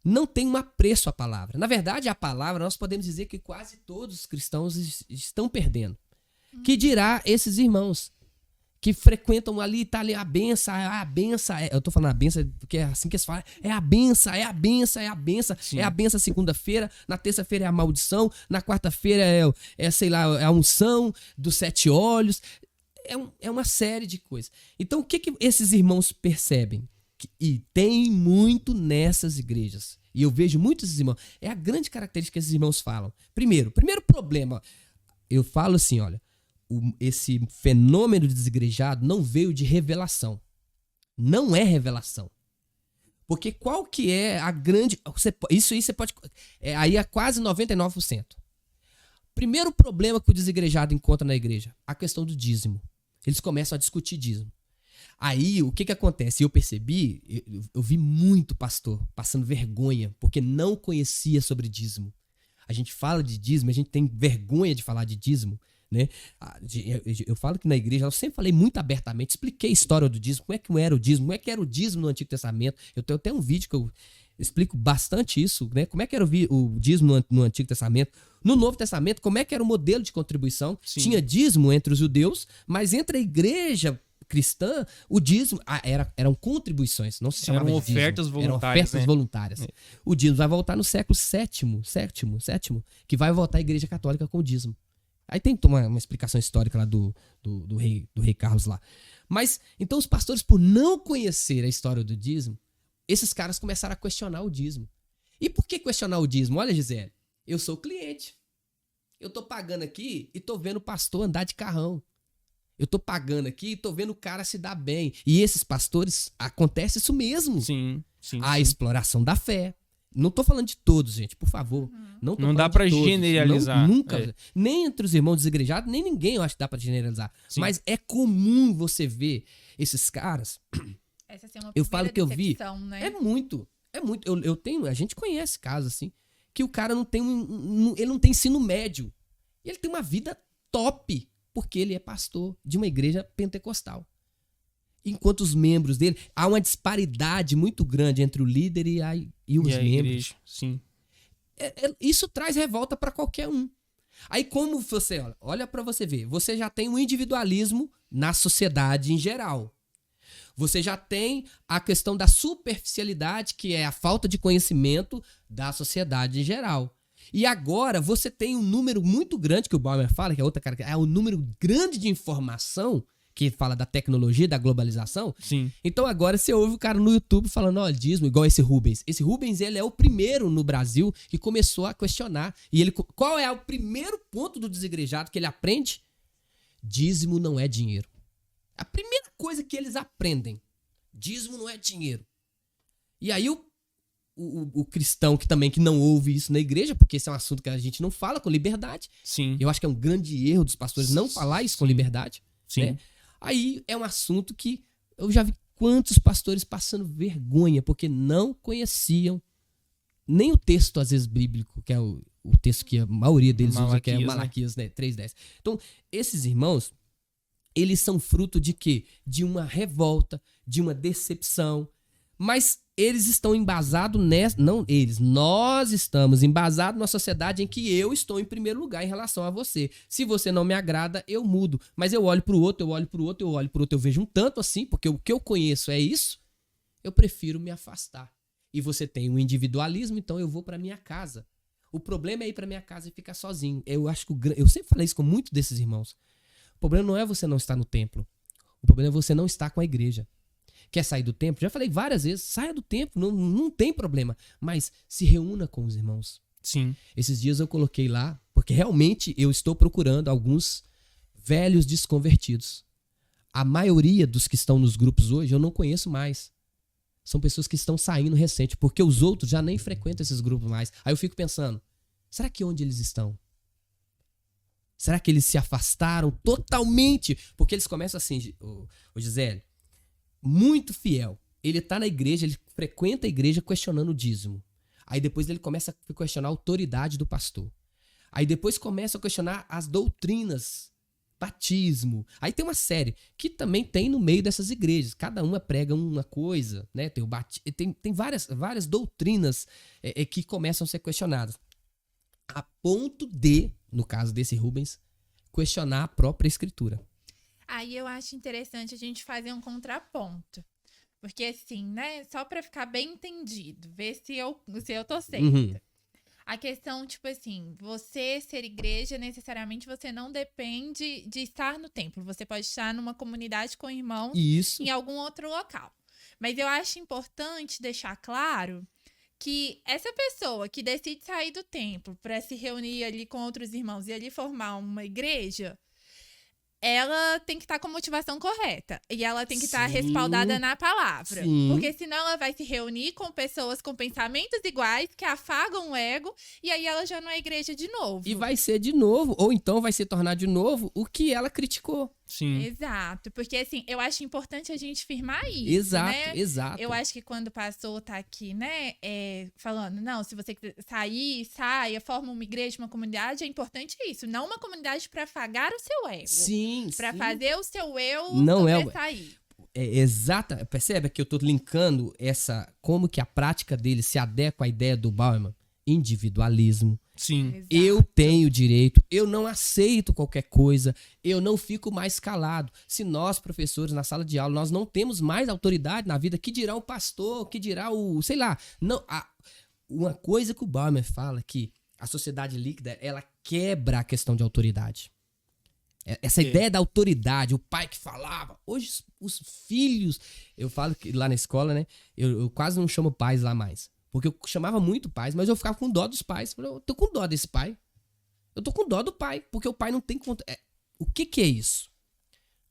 [SPEAKER 2] Não tem um apreço à palavra. Na verdade, a palavra, nós podemos dizer que quase todos os cristãos estão perdendo. Que dirá esses irmãos que frequentam ali, tá ali a benção. Eu tô falando a benção porque é assim que eles falam. É a benção. Sim. É a benção segunda-feira, na terça-feira é a maldição, na quarta-feira é a unção dos 7 olhos. É uma série de coisas. Então, o que esses irmãos percebem? E tem muito nessas igrejas. E eu vejo muitos irmãos. É a grande característica que esses irmãos falam. Primeiro problema. Eu falo assim, olha. Esse fenômeno de desigrejado não veio de revelação. Não é revelação. Porque qual que é a grande... Isso aí você pode... aí é quase 99%. Primeiro problema que o desigrejado encontra na igreja, a questão do dízimo. Eles começam a discutir dízimo. Aí, o que acontece? Eu percebi, eu vi muito pastor passando vergonha, porque não conhecia sobre dízimo. A gente fala de dízimo, a gente tem vergonha de falar de dízimo, né? Eu falo que na igreja, eu sempre falei muito abertamente, expliquei a história do dízimo, como é que era o dízimo, como é que era o dízimo no Antigo Testamento. Eu tenho até um vídeo que eu explico bastante isso, né? Como é que era o dízimo no Antigo Testamento. No Novo Testamento, como é que era o modelo de contribuição.
[SPEAKER 1] Sim.
[SPEAKER 2] Tinha dízimo entre os judeus, mas entre a igreja cristã, o dízimo eram contribuições, não se chamava
[SPEAKER 1] Eram
[SPEAKER 2] de dízimo.
[SPEAKER 1] ofertas voluntárias.
[SPEAKER 2] Eram ofertas voluntárias. O dízimo vai voltar no século VII, que vai voltar a Igreja Católica com o dízimo. Aí tem uma explicação histórica lá do rei Carlos lá. Mas, então os pastores, por não conhecer a história do dízimo, esses caras começaram a questionar o dízimo. E por que questionar o dízimo? Olha, Gisele, eu sou cliente. Eu tô pagando aqui e tô vendo o pastor andar de carrão. Eu tô pagando aqui e tô vendo o cara se dar bem. E esses pastores, acontece isso mesmo.
[SPEAKER 1] Sim.
[SPEAKER 2] A exploração da fé. Não tô falando de todos, gente, por favor.
[SPEAKER 1] Não dá pra generalizar.
[SPEAKER 2] Nunca. Nem entre os irmãos desigrejados, nem ninguém eu acho que dá pra generalizar.
[SPEAKER 1] Sim.
[SPEAKER 2] Mas é comum você ver esses caras.
[SPEAKER 3] Essa é uma
[SPEAKER 2] Eu falo que eu vi.
[SPEAKER 3] né?
[SPEAKER 2] É muito. A gente conhece casos assim, que o cara não tem ele não tem ensino médio. E ele tem uma vida top, porque ele é pastor de uma igreja pentecostal. Enquanto os membros dele, há uma disparidade muito grande entre o líder e os membros.
[SPEAKER 1] Igreja. Sim.
[SPEAKER 2] Isso traz revolta para qualquer um. Aí como você olha para você ver, você já tem um individualismo na sociedade em geral. Você já tem a questão da superficialidade, que é a falta de conhecimento da sociedade em geral. E agora você tem um número muito grande, que o Baumer fala, que é outra cara, é um número grande de informação, que fala da tecnologia, da globalização.
[SPEAKER 1] Sim.
[SPEAKER 2] Então agora você ouve o cara no YouTube falando, ó, dízimo, igual esse Rubens. Esse Rubens, ele é o primeiro no Brasil que começou a questionar. E ele, qual é o primeiro ponto do desigrejado que ele aprende? Dízimo não é dinheiro. A primeira coisa que eles aprendem, dízimo não é dinheiro. E aí o cristão que não ouve isso na igreja, porque esse é um assunto que a gente não fala com liberdade.
[SPEAKER 1] Sim.
[SPEAKER 2] Eu acho que é um grande erro dos pastores não falar isso com liberdade.
[SPEAKER 1] Sim.
[SPEAKER 2] Né? Aí é um assunto que eu já vi quantos pastores passando vergonha, porque não conheciam nem o texto, às vezes, bíblico, que é o texto que a maioria deles usa, que é Malaquias, né? 3:10. Então, esses irmãos, eles são fruto de quê? De uma revolta, de uma decepção. Mas eles estão embasados nessa... Não eles, nós estamos embasados numa sociedade em que eu estou em primeiro lugar em relação a você. Se você não me agrada, eu mudo. Mas eu olho pro outro, eu vejo um tanto assim, porque o que eu conheço é isso, eu prefiro me afastar. E você tem um individualismo, então eu vou pra minha casa. O problema é ir pra minha casa e ficar sozinho. Eu acho que eu sempre falei isso com muitos desses irmãos. O problema não é você não estar no templo. O problema é você não estar com a igreja. Quer sair do templo? Já falei várias vezes, saia do templo, não tem problema. Mas se reúna com os irmãos.
[SPEAKER 1] Sim.
[SPEAKER 2] Esses dias eu coloquei lá, porque realmente eu estou procurando alguns velhos desconvertidos. A maioria dos que estão nos grupos hoje eu não conheço mais. São pessoas que estão saindo recente, porque os outros já nem frequentam esses grupos mais. Aí eu fico pensando, será que onde eles estão? Será que eles se afastaram totalmente? Porque eles começam assim, o Gisele, muito fiel. Ele tá na igreja, ele frequenta a igreja questionando o dízimo. Aí depois ele começa a questionar a autoridade do pastor. Aí depois começa a questionar as doutrinas, batismo. Aí tem uma série que também tem no meio dessas igrejas. Cada uma prega uma coisa, né? Tem várias doutrinas que começam a ser questionadas. A ponto de, no caso desse Rubens, questionar a própria escritura.
[SPEAKER 3] Aí eu acho interessante a gente fazer um contraponto. Porque assim, né? Só pra ficar bem entendido. Ver se eu tô certa.
[SPEAKER 2] Uhum.
[SPEAKER 3] A questão, tipo assim, você ser igreja, necessariamente você não depende de estar no templo. Você pode estar numa comunidade com irmãos
[SPEAKER 2] Isso.
[SPEAKER 3] em algum outro local. Mas eu acho importante deixar claro que essa pessoa que decide sair do templo para se reunir ali com outros irmãos e ali formar uma igreja, ela tem que estar com a motivação correta. E ela tem que estar respaldada na palavra.
[SPEAKER 2] Sim.
[SPEAKER 3] Porque senão ela vai se reunir com pessoas com pensamentos iguais, que afagam o ego, e aí ela já não é igreja de novo.
[SPEAKER 2] E vai ser de novo, ou então vai se tornar de novo o que ela criticou.
[SPEAKER 1] Sim.
[SPEAKER 3] Exato, porque assim, eu acho importante a gente firmar isso,
[SPEAKER 2] Exato,
[SPEAKER 3] né?
[SPEAKER 2] exato.
[SPEAKER 3] Eu acho que quando o pastor tá aqui, né, falando, não, se você sair, saia, forma uma igreja, uma comunidade, é importante isso. Não uma comunidade para afagar o seu ego.
[SPEAKER 2] Sim,
[SPEAKER 3] Para
[SPEAKER 2] sim.
[SPEAKER 3] fazer o seu eu
[SPEAKER 2] Não
[SPEAKER 3] sobressair.
[SPEAKER 2] Exata. Percebe que eu tô linkando como que a prática dele se adequa à ideia do Bauman? Individualismo.
[SPEAKER 1] Sim.
[SPEAKER 3] Exato.
[SPEAKER 2] Eu tenho direito, eu não aceito qualquer coisa, eu não fico mais calado. Se nós, professores, na sala de aula, nós não temos mais autoridade na vida, que dirá o pastor, que dirá o, sei lá. Não, uma coisa que o Bauman fala, que a sociedade líquida, ela quebra a questão de autoridade. Essa ideia da autoridade, o pai que falava. Hoje, os filhos, eu falo que lá na escola, né, eu quase não chamo pais lá mais. Porque eu chamava muito pais, mas eu ficava com dó dos pais. Eu tô com dó desse pai. Eu tô com dó do pai, porque o pai não tem conta. O que é isso?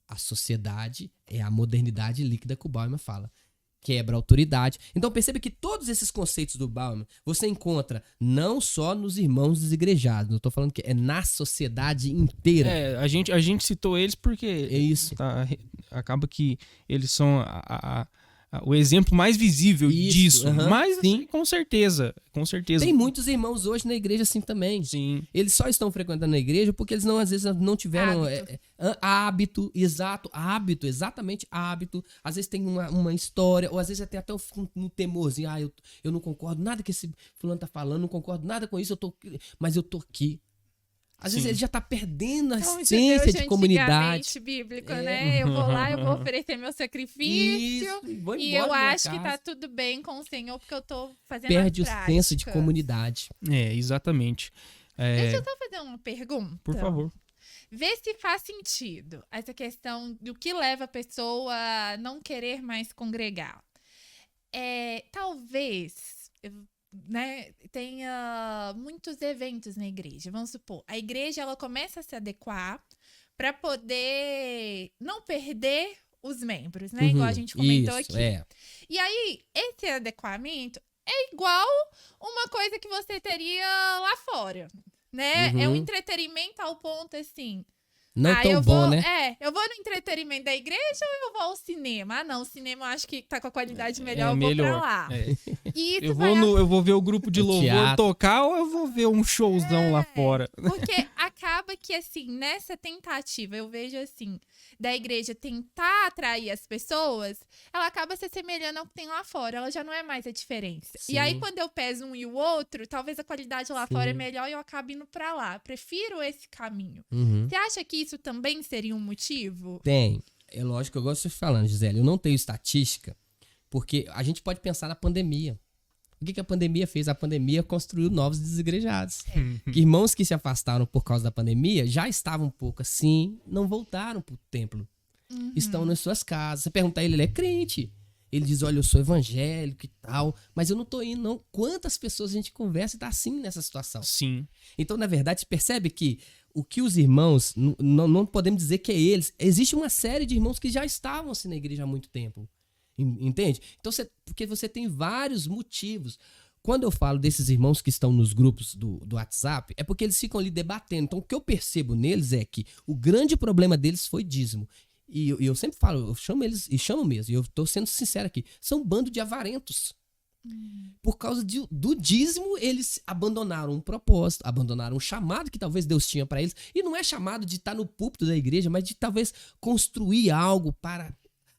[SPEAKER 2] A sociedade é a modernidade líquida que o Bauman fala. Quebra a autoridade. Então perceba que todos esses conceitos do Bauman você encontra não só nos irmãos desigrejados. Eu tô falando que é na sociedade inteira.
[SPEAKER 1] A gente citou eles porque
[SPEAKER 2] É isso.
[SPEAKER 1] acaba que eles são o exemplo mais visível
[SPEAKER 2] Isso,
[SPEAKER 1] disso. Mas,
[SPEAKER 2] sim.
[SPEAKER 1] com certeza.
[SPEAKER 2] Tem muitos irmãos hoje na igreja assim também.
[SPEAKER 1] Sim.
[SPEAKER 2] Eles só estão frequentando a igreja porque eles às vezes não tiveram hábito, exatamente hábito. Às vezes tem uma história, ou às vezes até um temorzinho. Eu não concordo nada que esse fulano tá falando, não concordo nada com isso, mas eu tô aqui. Às vezes ele já tá perdendo a essência de comunidade.
[SPEAKER 3] Bíblico, né? Eu vou lá, eu vou oferecer meu sacrifício.
[SPEAKER 2] Isso,
[SPEAKER 3] e eu acho que tá tudo bem com o Senhor, porque eu tô fazendo
[SPEAKER 2] Perde
[SPEAKER 3] a
[SPEAKER 2] o
[SPEAKER 3] prática.
[SPEAKER 2] senso de comunidade.
[SPEAKER 1] Exatamente.
[SPEAKER 3] Deixa eu só fazer uma pergunta.
[SPEAKER 1] Por favor.
[SPEAKER 3] Vê se faz sentido essa questão do que leva a pessoa a não querer mais congregar. Talvez, né, tenha muitos eventos na igreja. Vamos supor, a igreja ela começa a se adequar para poder não perder os membros, né? Igual a gente comentou aqui. E aí, esse adequamento é igual uma coisa que você teria lá fora, né? É um entretenimento ao ponto assim.
[SPEAKER 2] Não tão bom, né?
[SPEAKER 3] Eu vou no entretenimento da igreja ou eu vou ao cinema? Não, o cinema eu acho que tá com a qualidade melhor, eu vou pra lá. E
[SPEAKER 1] eu vou ver o grupo de louvor tocar ou eu vou ver um showzão lá fora?
[SPEAKER 3] Porque acaba que, assim, nessa tentativa, eu vejo assim, da igreja tentar atrair as pessoas, ela acaba se assemelhando ao que tem lá fora. Ela já não é mais a diferença. Sim. E aí, quando eu peso um e o outro, talvez a qualidade lá fora é melhor e eu acabe indo pra lá. Prefiro esse caminho. Você acha que isso também seria um motivo?
[SPEAKER 2] Tem. É lógico que eu gosto de falando, Gisele. Eu não tenho estatística, porque a gente pode pensar na pandemia. O que a pandemia fez? A pandemia construiu novos desigrejados. Que irmãos que se afastaram por causa da pandemia já estavam um pouco assim, não voltaram pro templo. Estão nas suas casas. Você pergunta a ele é crente. Ele diz, olha, eu sou evangélico e tal, mas eu não tô indo, não. Quantas pessoas a gente conversa e tá assim nessa situação?
[SPEAKER 1] Sim.
[SPEAKER 2] Então, na verdade, você percebe que o que os irmãos, não podemos dizer que é eles. Existe uma série de irmãos que já estavam assim na igreja há muito tempo. Entende? Então, porque você tem vários motivos. Quando eu falo desses irmãos que estão nos grupos do WhatsApp, é porque eles ficam ali debatendo. Então, o que eu percebo neles é que o grande problema deles foi dízimo. E eu sempre falo, eu chamo eles, e chamo mesmo, e eu tô sendo sincero aqui, são um bando de avarentos. Por causa do dízimo, eles abandonaram um propósito, abandonaram um chamado que talvez Deus tinha para eles. E não é chamado de estar no púlpito da igreja, mas de talvez construir algo para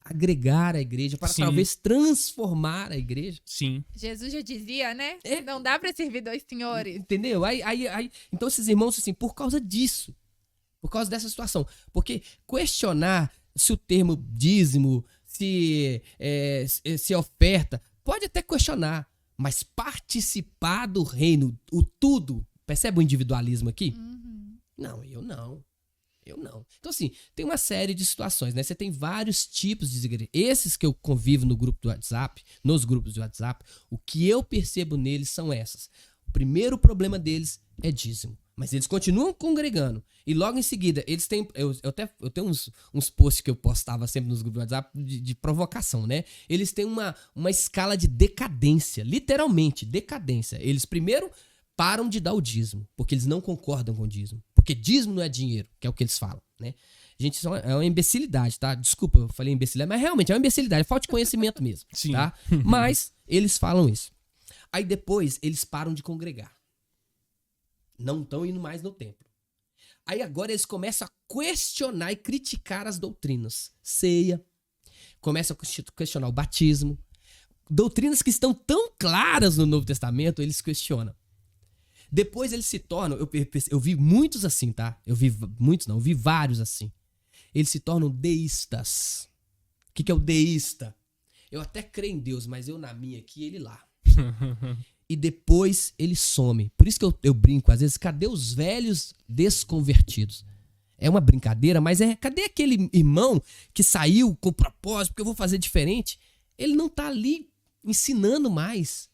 [SPEAKER 2] agregar a igreja, para talvez transformar a igreja.
[SPEAKER 1] Sim.
[SPEAKER 3] Jesus já dizia, né? Não dá para servir dois senhores.
[SPEAKER 2] Entendeu? Então esses irmãos, assim, por causa disso, por causa dessa situação, porque questionar se o termo dízimo, se oferta, pode até questionar, mas participar do reino, o tudo, percebe o individualismo aqui? Não, eu não. Então, assim, tem uma série de situações, né? Você tem vários tipos de igreja. Esses que eu convivo no grupo do WhatsApp, nos grupos do WhatsApp, o que eu percebo neles são essas. O primeiro problema deles é dízimo. Mas eles continuam congregando. E logo em seguida, eles têm... Eu tenho uns posts que eu postava sempre nos grupos do WhatsApp de provocação, né? Eles têm uma escala de decadência. Literalmente, decadência. Eles primeiro param de dar o dízimo, porque eles não concordam com o dízimo. Porque dízimo não é dinheiro, que é o que eles falam, né? Gente, isso é uma imbecilidade, tá? Desculpa, eu falei imbecilidade, mas realmente é uma imbecilidade, falta de conhecimento mesmo,
[SPEAKER 1] Sim.
[SPEAKER 2] tá? Mas eles falam isso. Aí depois eles param de congregar. Não estão indo mais no templo. Aí agora eles começam a questionar e criticar as doutrinas. Ceia, começam a questionar o batismo. Doutrinas que estão tão claras no Novo Testamento, eles questionam. Depois eles se tornam, eu vi muitos assim, tá? Eu vi vários assim. Eles se tornam deístas. O que é o deísta? Eu até creio em Deus, mas eu na minha aqui, ele lá. E depois ele some. Por isso que eu brinco, às vezes, cadê os velhos desconvertidos? É uma brincadeira, mas cadê aquele irmão que saiu com propósito, porque eu vou fazer diferente? Ele não tá ali ensinando mais.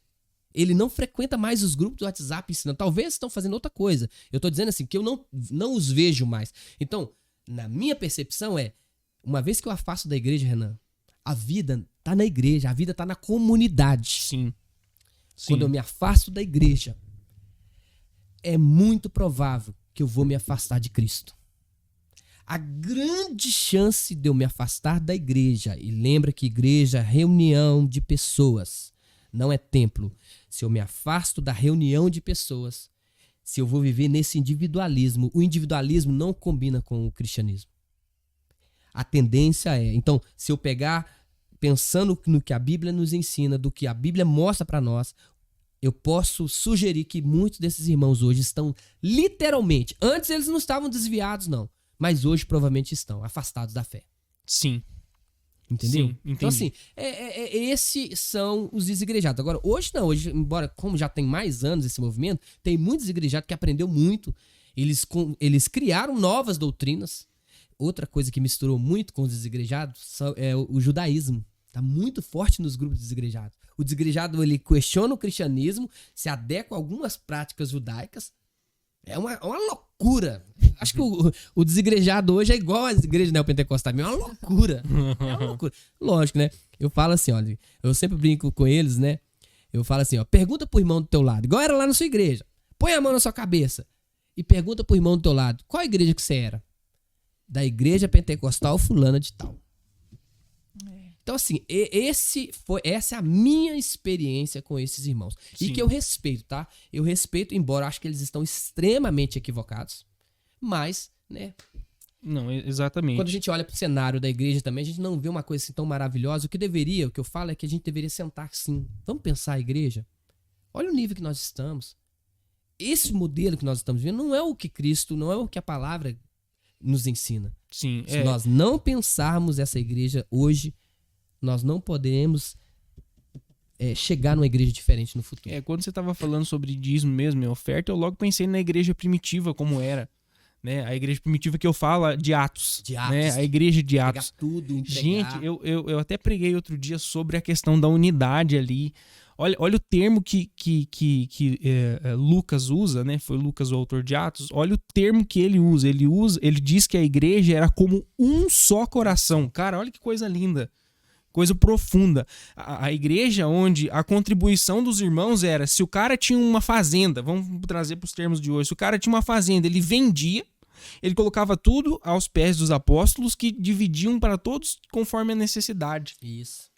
[SPEAKER 2] Ele não frequenta mais os grupos do WhatsApp ensinando. Talvez estão fazendo outra coisa. Eu tô dizendo assim, que eu não os vejo mais. Então, na minha percepção uma vez que eu afasto da igreja, Renan, a vida tá na igreja, a vida tá na comunidade.
[SPEAKER 1] Sim.
[SPEAKER 2] Quando eu me afasto da igreja, é muito provável que eu vou me afastar de Cristo. A grande chance de eu me afastar da igreja, e lembra que igreja é reunião de pessoas, não é templo. Se eu me afasto da reunião de pessoas, se eu vou viver nesse individualismo, o individualismo não combina com o cristianismo. A tendência então, se eu pegar pensando no que a Bíblia nos ensina, do que a Bíblia mostra para nós, eu posso sugerir que muitos desses irmãos hoje estão literalmente, antes eles não estavam desviados não, mas hoje provavelmente estão afastados da fé.
[SPEAKER 1] Sim.
[SPEAKER 2] Entendeu?
[SPEAKER 1] Sim,
[SPEAKER 2] então assim, esses são os desigrejados. Agora, hoje não, embora como já tem mais anos esse movimento, tem muitos desigrejados que aprendeu muito, eles criaram novas doutrinas. Outra coisa que misturou muito com os desigrejados é o judaísmo. Está muito forte nos grupos desigrejados. O desigrejado, ele questiona o cristianismo, se adequa a algumas práticas judaicas. É uma loucura. Acho que o desigrejado hoje é igual às igrejas neopentecostais. É uma loucura. É uma loucura. Lógico, né? Eu falo assim, olha, eu sempre brinco com eles, né? Eu falo assim, ó, pergunta pro irmão do teu lado, igual era lá na sua igreja. Põe a mão na sua cabeça e pergunta pro irmão do teu lado, qual igreja que você era? Da igreja pentecostal fulana de tal. Então, assim, essa é a minha experiência com esses irmãos.
[SPEAKER 1] Sim.
[SPEAKER 2] E que eu respeito, tá? Eu respeito, embora eu acho que eles estão extremamente equivocados. Mas, né?
[SPEAKER 1] Não, exatamente.
[SPEAKER 2] Quando a gente olha pro cenário da igreja também, a gente não vê uma coisa assim tão maravilhosa. O que eu falo é que a gente deveria sentar assim. Vamos pensar a igreja? Olha o nível que nós estamos. Esse modelo que nós estamos vendo não é o que Cristo, não é o que a palavra nos ensina.
[SPEAKER 1] Sim.
[SPEAKER 2] Se nós não pensarmos essa igreja hoje, nós não podemos chegar numa igreja diferente no futuro.
[SPEAKER 1] Quando você estava falando sobre dízimo mesmo e oferta, eu logo pensei na igreja primitiva, como era. Né? A igreja primitiva que eu falo de Atos. Né? A igreja de Atos.
[SPEAKER 2] Pegar tudo, entregar.
[SPEAKER 1] Gente, eu até preguei outro dia sobre a questão da unidade ali. Olha o termo que Lucas usa, né? Foi Lucas o autor de Atos. Olha o termo que ele usa. Ele diz que a igreja era como um só coração. Cara, olha que coisa linda. Coisa profunda. A igreja onde a contribuição dos irmãos era, se o cara tinha uma fazenda, vamos trazer para os termos de hoje, se o cara tinha uma fazenda, ele vendia, ele colocava tudo aos pés dos apóstolos que dividiam para todos conforme a necessidade.
[SPEAKER 2] Isso.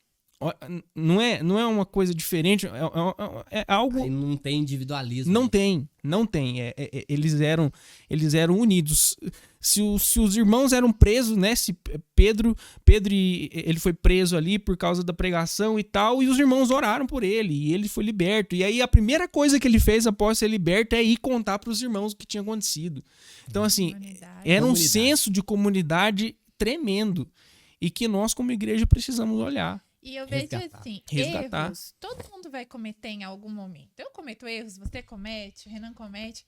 [SPEAKER 1] Não é uma coisa diferente, é algo...
[SPEAKER 2] Aí não tem individualismo.
[SPEAKER 1] Não tem. Eles eram unidos. Se os irmãos eram presos, né? Se Pedro ele foi preso ali por causa da pregação e tal, e os irmãos oraram por ele, e ele foi liberto. E aí a primeira coisa que ele fez após ser liberto é ir contar para os irmãos o que tinha acontecido. Então, assim, era um senso de comunidade tremendo, e que nós, como igreja, precisamos olhar.
[SPEAKER 3] E eu vejo assim, erros, todo mundo vai cometer em algum momento. Eu cometo erros, você comete, o Renan comete.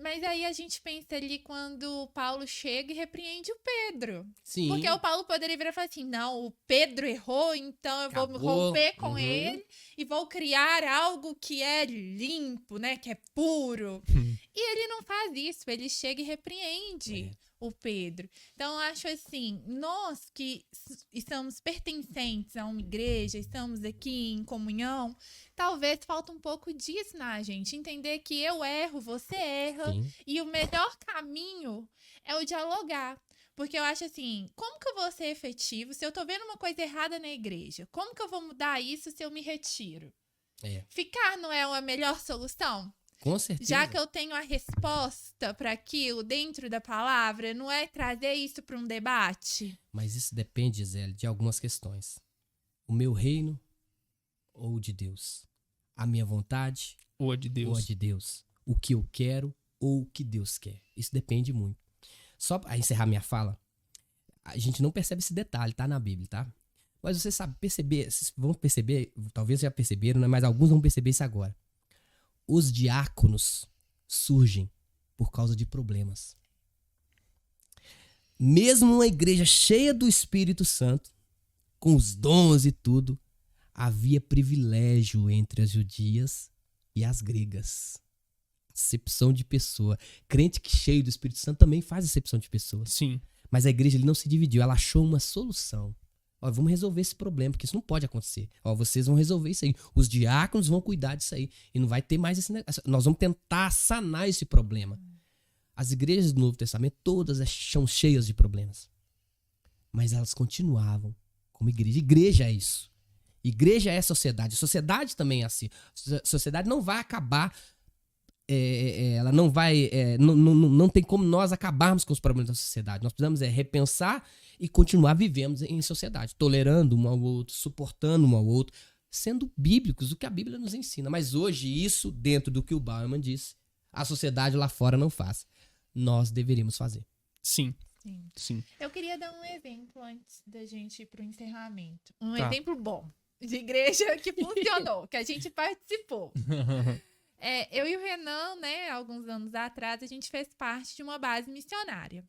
[SPEAKER 3] Mas aí a gente pensa ali quando Paulo chega e repreende o Pedro.
[SPEAKER 2] Sim.
[SPEAKER 3] Porque o Paulo poderia virar e falar assim, não, o Pedro errou, então eu vou me romper com ele e vou criar algo que é limpo, né, que é puro. E ele não faz isso, ele chega e repreende o Pedro. Então, eu acho assim, nós que estamos pertencentes a uma igreja, estamos aqui em comunhão, talvez falta um pouco disso na gente. Entender que eu erro, você erra, e o melhor caminho é o dialogar. Porque eu acho assim, como que eu vou ser efetivo se eu tô vendo uma coisa errada na igreja? Como que eu vou mudar isso se eu me retiro? Ficar não é a melhor solução?
[SPEAKER 2] Com certeza.
[SPEAKER 3] Já que eu tenho a resposta para aquilo dentro da palavra, não é trazer isso para um debate?
[SPEAKER 2] Mas isso depende, Gisele, de algumas questões. O meu reino ou de Deus? A minha vontade
[SPEAKER 1] ou a de Deus?
[SPEAKER 2] Ou a de Deus? O que eu quero ou o que Deus quer? Isso depende muito. Só para encerrar minha fala, a gente não percebe esse detalhe, tá na Bíblia, tá? Mas você sabe perceber, vocês vão perceber, talvez já perceberam, né? Mas alguns vão perceber isso agora. Os diáconos surgem por causa de problemas. Mesmo uma igreja cheia do Espírito Santo, com os dons e tudo, havia privilégio entre as judias e as gregas. Acepção de pessoa. Crente que cheio do Espírito Santo também faz acepção de pessoas.
[SPEAKER 1] Sim.
[SPEAKER 2] Mas a igreja não se dividiu, ela achou uma solução. Ó, vamos resolver esse problema, porque isso não pode acontecer. Ó, vocês vão resolver isso aí. Os diáconos vão cuidar disso aí. E não vai ter mais esse negócio. Nós vamos tentar sanar esse problema. As igrejas do Novo Testamento, todas são cheias de problemas. Mas elas continuavam como igreja. Igreja é isso. Igreja é sociedade. Sociedade também é assim. Sociedade não vai acabar. Ela não vai. Não tem como nós acabarmos com os problemas da sociedade. Nós precisamos repensar e continuar vivendo em sociedade, tolerando um ao outro, suportando um ao outro, sendo bíblicos, o que a Bíblia nos ensina. Mas hoje, isso, dentro do que o Bauman disse, a sociedade lá fora não faz. Nós deveríamos fazer.
[SPEAKER 1] Sim.
[SPEAKER 3] Sim.
[SPEAKER 1] Sim.
[SPEAKER 3] Eu queria dar um exemplo antes da gente ir pro encerramento. Um
[SPEAKER 1] Tá.
[SPEAKER 3] exemplo bom de igreja que funcionou, que a gente participou. Eu e o Renan, né, alguns anos atrás, a gente fez parte de uma base missionária.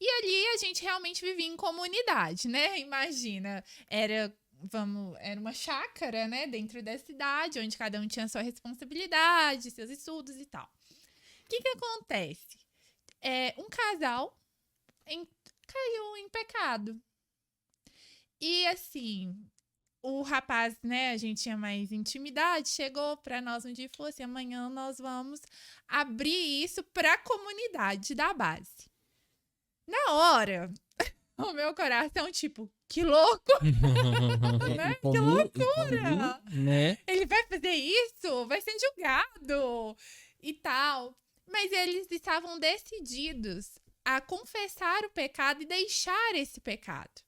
[SPEAKER 3] E ali a gente realmente vivia em comunidade, né? Imagina, era uma chácara, né, dentro da cidade, onde cada um tinha sua responsabilidade, seus estudos e tal. O que acontece? Um casal caiu em pecado. E assim, o rapaz, né, a gente tinha mais intimidade, chegou pra nós um dia e falou assim: amanhã nós vamos abrir isso pra comunidade da base. Na hora, o meu coração, tipo, que louco! Né? Que loucura!
[SPEAKER 1] Né?
[SPEAKER 3] Ele vai fazer isso? Vai ser julgado e tal. Mas eles estavam decididos a confessar o pecado e deixar esse pecado.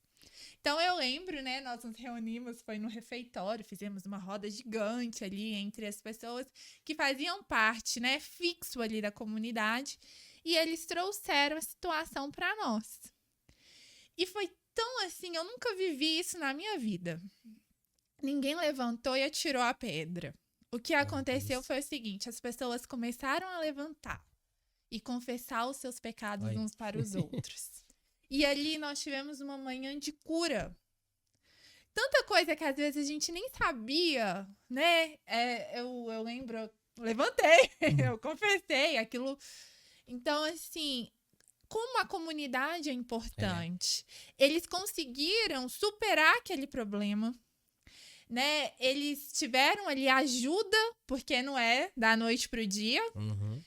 [SPEAKER 3] Então eu lembro, né, nós nos reunimos, foi no refeitório, fizemos uma roda gigante ali entre as pessoas que faziam parte, né, fixo ali da comunidade, e eles trouxeram a situação para nós. E foi tão assim, eu nunca vivi isso na minha vida. Ninguém levantou e atirou a pedra. O que aconteceu foi o seguinte: as pessoas começaram a levantar e confessar os seus pecados uns para os outros. E ali nós tivemos uma manhã de cura. Tanta coisa que às vezes a gente nem sabia, né? Eu lembro, eu levantei, eu confessei aquilo. Então, assim, como a comunidade é importante. Eles conseguiram superar aquele problema, né? Eles tiveram ali ajuda, porque não é da noite pro dia.
[SPEAKER 2] Uhum.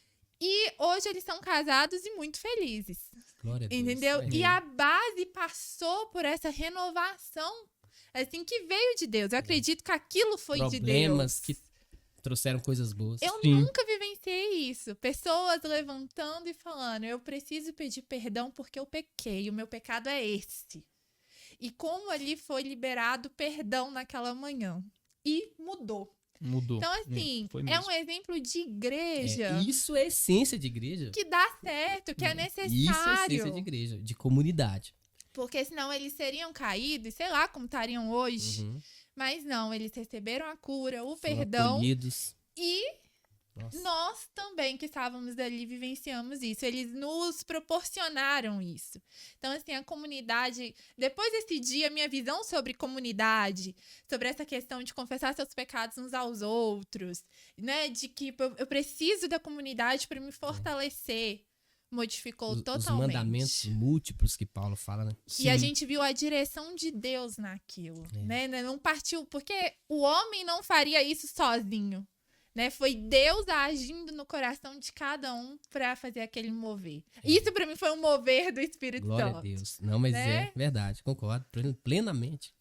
[SPEAKER 3] E hoje eles são casados e muito felizes.
[SPEAKER 2] Glória a Deus.
[SPEAKER 3] Entendeu? E a base passou por essa renovação, assim, que veio de Deus. Eu acredito que aquilo foi de Deus.
[SPEAKER 2] Problemas que trouxeram coisas boas.
[SPEAKER 3] Eu nunca vivenciei isso. Pessoas levantando e falando: eu preciso pedir perdão porque eu pequei. O meu pecado é esse. E como ali foi liberado perdão naquela manhã. E mudou.
[SPEAKER 1] Mudou.
[SPEAKER 3] Então, assim, é um exemplo de igreja.
[SPEAKER 2] Isso é a essência de igreja.
[SPEAKER 3] Que dá certo, que é necessário.
[SPEAKER 2] Isso é a essência de igreja, de comunidade.
[SPEAKER 3] Porque senão eles seriam caídos, e sei lá como estariam hoje.
[SPEAKER 2] Uhum.
[SPEAKER 3] Mas não, eles receberam a cura, o
[SPEAKER 2] Foram
[SPEAKER 3] perdão.
[SPEAKER 2] acolhidos.
[SPEAKER 3] E
[SPEAKER 2] Nossa.
[SPEAKER 3] nós também que estávamos ali vivenciamos isso. Eles nos proporcionaram isso. Então, assim, a comunidade... Depois desse dia, minha visão sobre comunidade, sobre essa questão de confessar seus pecados uns aos outros, né? De que eu preciso da comunidade para me fortalecer, modificou totalmente.
[SPEAKER 2] Os mandamentos múltiplos que Paulo fala, né?
[SPEAKER 3] E a gente viu a direção de Deus naquilo, né? Não partiu... Porque o homem não faria isso sozinho. né? Foi Deus agindo no coração de cada um para fazer aquele mover. Isso para mim foi um mover do Espírito
[SPEAKER 2] Glória
[SPEAKER 3] Santo.
[SPEAKER 2] a Deus. Não, mas
[SPEAKER 3] né?
[SPEAKER 2] é verdade, concordo. Plenamente.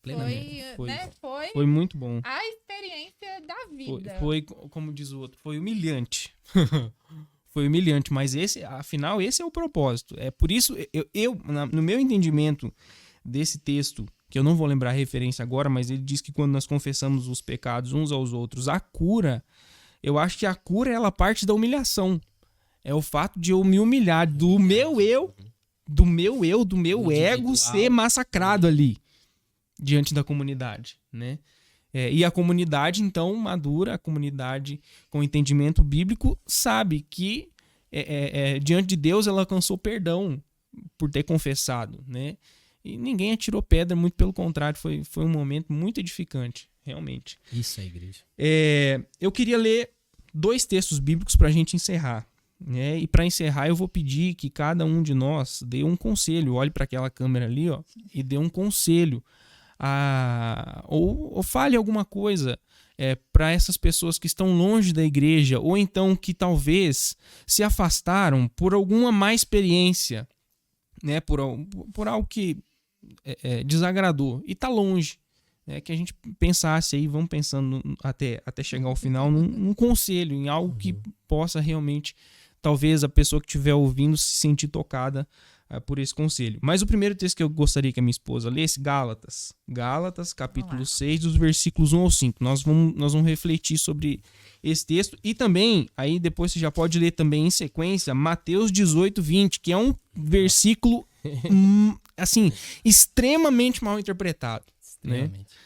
[SPEAKER 1] Foi muito bom.
[SPEAKER 3] A experiência da vida.
[SPEAKER 1] Foi, como diz o outro, foi humilhante. Foi humilhante, mas afinal, esse é o propósito. É por isso, no meu entendimento desse texto, que eu não vou lembrar a referência agora, mas ele diz que quando nós confessamos os pecados uns aos outros, a cura, eu acho que a cura, ela parte da humilhação. É o fato de eu me humilhar do meu ego ser massacrado ali, diante da comunidade, né? E a comunidade, então, madura, a comunidade com entendimento bíblico, sabe que diante de Deus ela alcançou perdão por ter confessado, né? E ninguém atirou pedra, muito pelo contrário, foi um momento muito edificante, realmente.
[SPEAKER 2] Isso é igreja.
[SPEAKER 1] Eu queria ler 2 textos bíblicos para a gente encerrar, né? E para encerrar eu vou pedir que cada um de nós dê um conselho, olhe para aquela câmera ali, ó, e dê um conselho. Ou fale alguma coisa para essas pessoas que estão longe da igreja, ou então que talvez se afastaram por alguma má experiência, né, por algo que desagradou e está longe. Que a gente pensasse aí, vamos pensando até chegar ao final, num conselho, em algo que possa realmente, talvez a pessoa que estiver ouvindo se sentir tocada por esse conselho. Mas o primeiro texto que eu gostaria que a minha esposa lesse, Gálatas, capítulo 6, dos versículos 1 ao 5. Nós vamos refletir sobre esse texto. E também, aí depois você já pode ler também em sequência, Mateus 18, 20, que é um versículo, assim, extremamente mal interpretado. Extremamente.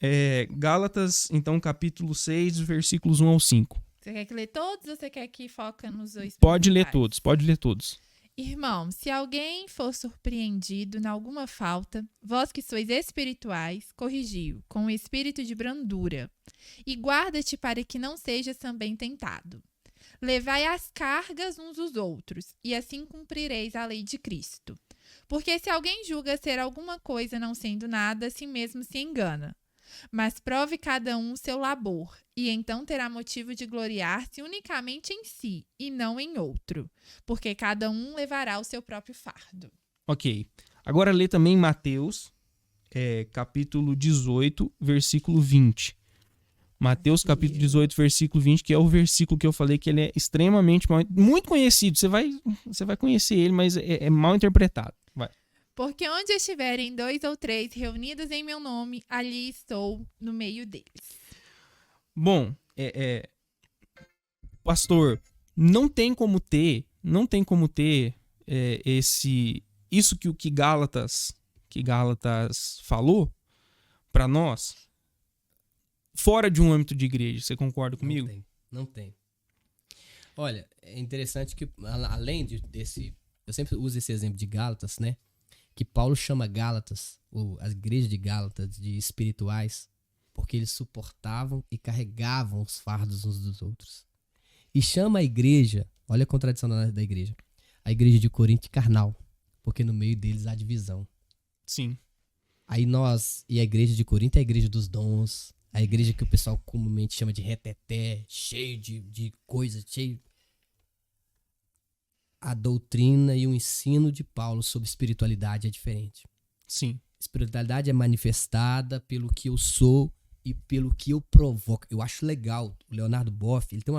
[SPEAKER 1] Né? Gálatas, então, capítulo 6, versículos 1 ao 5.
[SPEAKER 3] Você quer que lê todos ou você quer que foca nos 2?
[SPEAKER 1] Pode ler todos.
[SPEAKER 3] Irmão, se alguém for surpreendido em alguma falta, vós que sois espirituais, corrigiu com o espírito de brandura, e guarda-te para que não sejas também tentado. Levai as cargas uns dos outros, e assim cumprireis a lei de Cristo. Porque se alguém julga ser alguma coisa não sendo nada, a si mesmo se engana. Mas prove cada um seu labor, e então terá motivo de gloriar-se unicamente em si, e não em outro, porque cada um levará o seu próprio fardo.
[SPEAKER 1] Ok. Agora lê também Mateus, capítulo 18, versículo 20. Mateus, capítulo 18, versículo 20, que é o versículo que eu falei que ele é extremamente muito conhecido. Você vai conhecer ele, mas é mal interpretado. Vai.
[SPEAKER 3] Porque onde estiverem 2 ou 3 reunidos em meu nome, ali estou no meio deles.
[SPEAKER 1] Bom, pastor, não tem como ter isso que Gálatas falou para nós fora de um âmbito de igreja. Você concorda comigo?
[SPEAKER 2] Não tem. Olha, é interessante que além desse, eu sempre uso esse exemplo de Gálatas, né? Que Paulo chama Gálatas, ou a igreja de Gálatas, de espirituais, porque eles suportavam e carregavam os fardos uns dos outros. E chama a igreja, olha a contradição da igreja, a igreja de Corinto de carnal, porque no meio deles há divisão.
[SPEAKER 1] Sim.
[SPEAKER 2] E a igreja de Corinto é a igreja dos dons, a igreja que o pessoal comumente chama de reteté, cheio de coisas, cheio... A doutrina e o ensino de Paulo sobre espiritualidade é diferente.
[SPEAKER 1] Sim.
[SPEAKER 2] Espiritualidade é manifestada pelo que eu sou e pelo que eu provoco. Eu acho legal. O Leonardo Boff, ele tem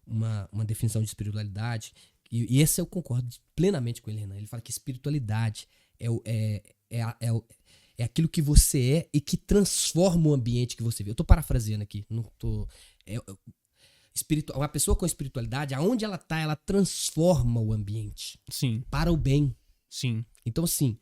[SPEAKER 2] uma definição de espiritualidade e esse eu concordo plenamente com ele, Renan. Ele fala que espiritualidade é aquilo que você é e que transforma o ambiente que você vê. Eu tô parafraseando aqui. Não tô... Uma pessoa com espiritualidade, aonde ela tá, ela transforma o ambiente.
[SPEAKER 1] Sim.
[SPEAKER 2] Para o bem.
[SPEAKER 1] Sim.
[SPEAKER 2] Então, assim,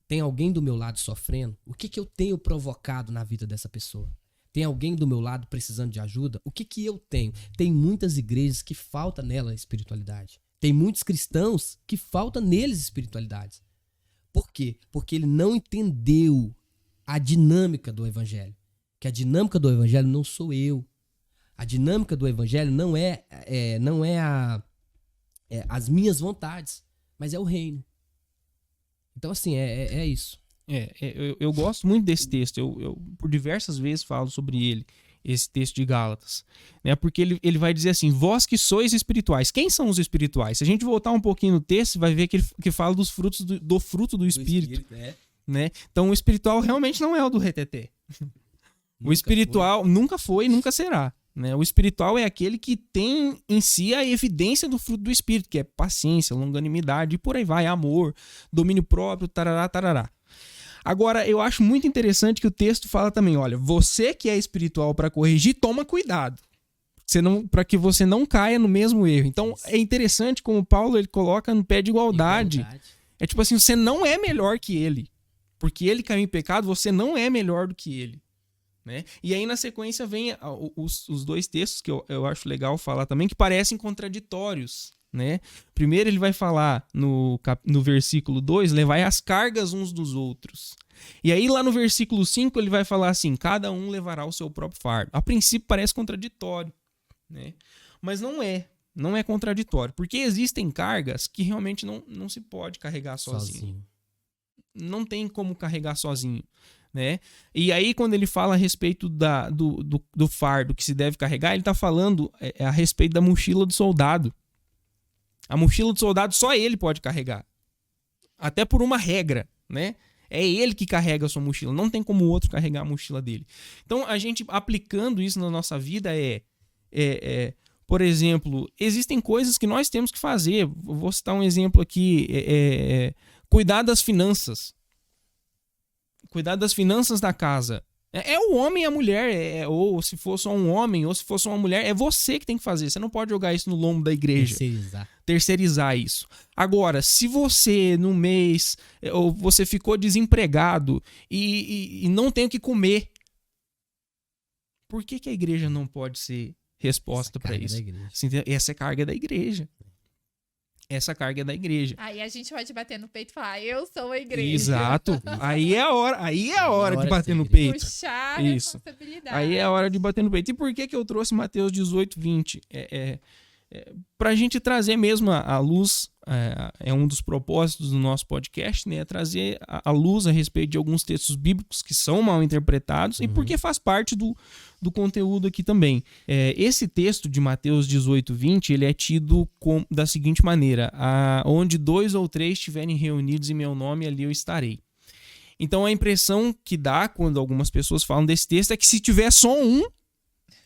[SPEAKER 2] tem alguém do meu lado sofrendo? O que eu tenho provocado na vida dessa pessoa? Tem alguém do meu lado precisando de ajuda? O que eu tenho? Tem muitas igrejas que falta nela espiritualidade. Tem muitos cristãos que falta neles espiritualidade. Por quê? Porque ele não entendeu a dinâmica do evangelho. Que a dinâmica do evangelho não sou eu. A dinâmica do evangelho não é as minhas vontades, mas é o reino. Então, assim, é isso.
[SPEAKER 1] Eu gosto muito desse texto. Eu por diversas vezes falo sobre ele. esse texto de Gálatas, né? Porque ele vai dizer assim, vós que sois espirituais. Quem são os espirituais? Se a gente voltar um pouquinho no texto, vai ver que fala dos frutos do fruto do Espírito. Né? Então o espiritual realmente não é o do reteté. O espiritual nunca foi e nunca será. Né? O espiritual é aquele que tem em si a evidência do fruto do Espírito, que é paciência, longanimidade e por aí vai, amor, domínio próprio, tarará, tarará. Agora, eu acho muito interessante que o texto fala também, olha, você que é espiritual para corrigir, toma cuidado, para que você não caia no mesmo erro. Então, é interessante como Paulo ele coloca no pé de igualdade. É tipo assim, você não é melhor que ele, porque ele caiu em pecado, você não é melhor do que ele. Né? E aí na sequência vem os dois textos que eu acho legal falar também, que parecem contraditórios. Né? Primeiro ele vai falar no versículo 2, levai as cargas uns dos outros. E aí lá no versículo 5 ele vai falar assim, cada um levará o seu próprio fardo. A princípio parece contraditório, né? Mas não é contraditório, porque existem cargas que realmente não se pode carregar sozinho. Não tem como carregar sozinho. Né? E aí quando ele fala a respeito do fardo que se deve carregar, ele está falando a respeito da mochila do soldado. A mochila do soldado só ele pode carregar, até por uma regra, né? É ele que carrega a sua mochila, não tem como o outro carregar a mochila dele. Então a gente aplicando isso na nossa vida por exemplo, existem coisas que nós temos que fazer. Vou citar um exemplo aqui, cuidar das finanças. Cuidar das finanças da casa. É o homem e a mulher, ou se for só um homem, ou se for só uma mulher, é você que tem que fazer. Você não pode jogar isso no lombo da igreja. Terceirizar isso. Agora, se você no mês, ou você ficou desempregado e não tem o que comer, por que a igreja não pode ser resposta para isso? Essa é carga da igreja. Essa carga é da igreja.
[SPEAKER 3] Aí a gente pode bater no peito e falar, eu sou a igreja.
[SPEAKER 1] Exato. Aí é a hora de bater no peito.
[SPEAKER 3] Puxar a responsabilidade.
[SPEAKER 1] Aí é a hora de bater no peito. E por que eu trouxe Mateus 18, 20? Para a gente trazer mesmo a luz, é um dos propósitos do nosso podcast, né? É trazer a luz a respeito de alguns textos bíblicos que são mal interpretados e porque faz parte do conteúdo aqui também. Esse texto de Mateus 18, 20, ele é tido da seguinte maneira, onde 2 ou 3 estiverem reunidos em meu nome, ali eu estarei. Então a impressão que dá quando algumas pessoas falam desse texto é que se tiver só um,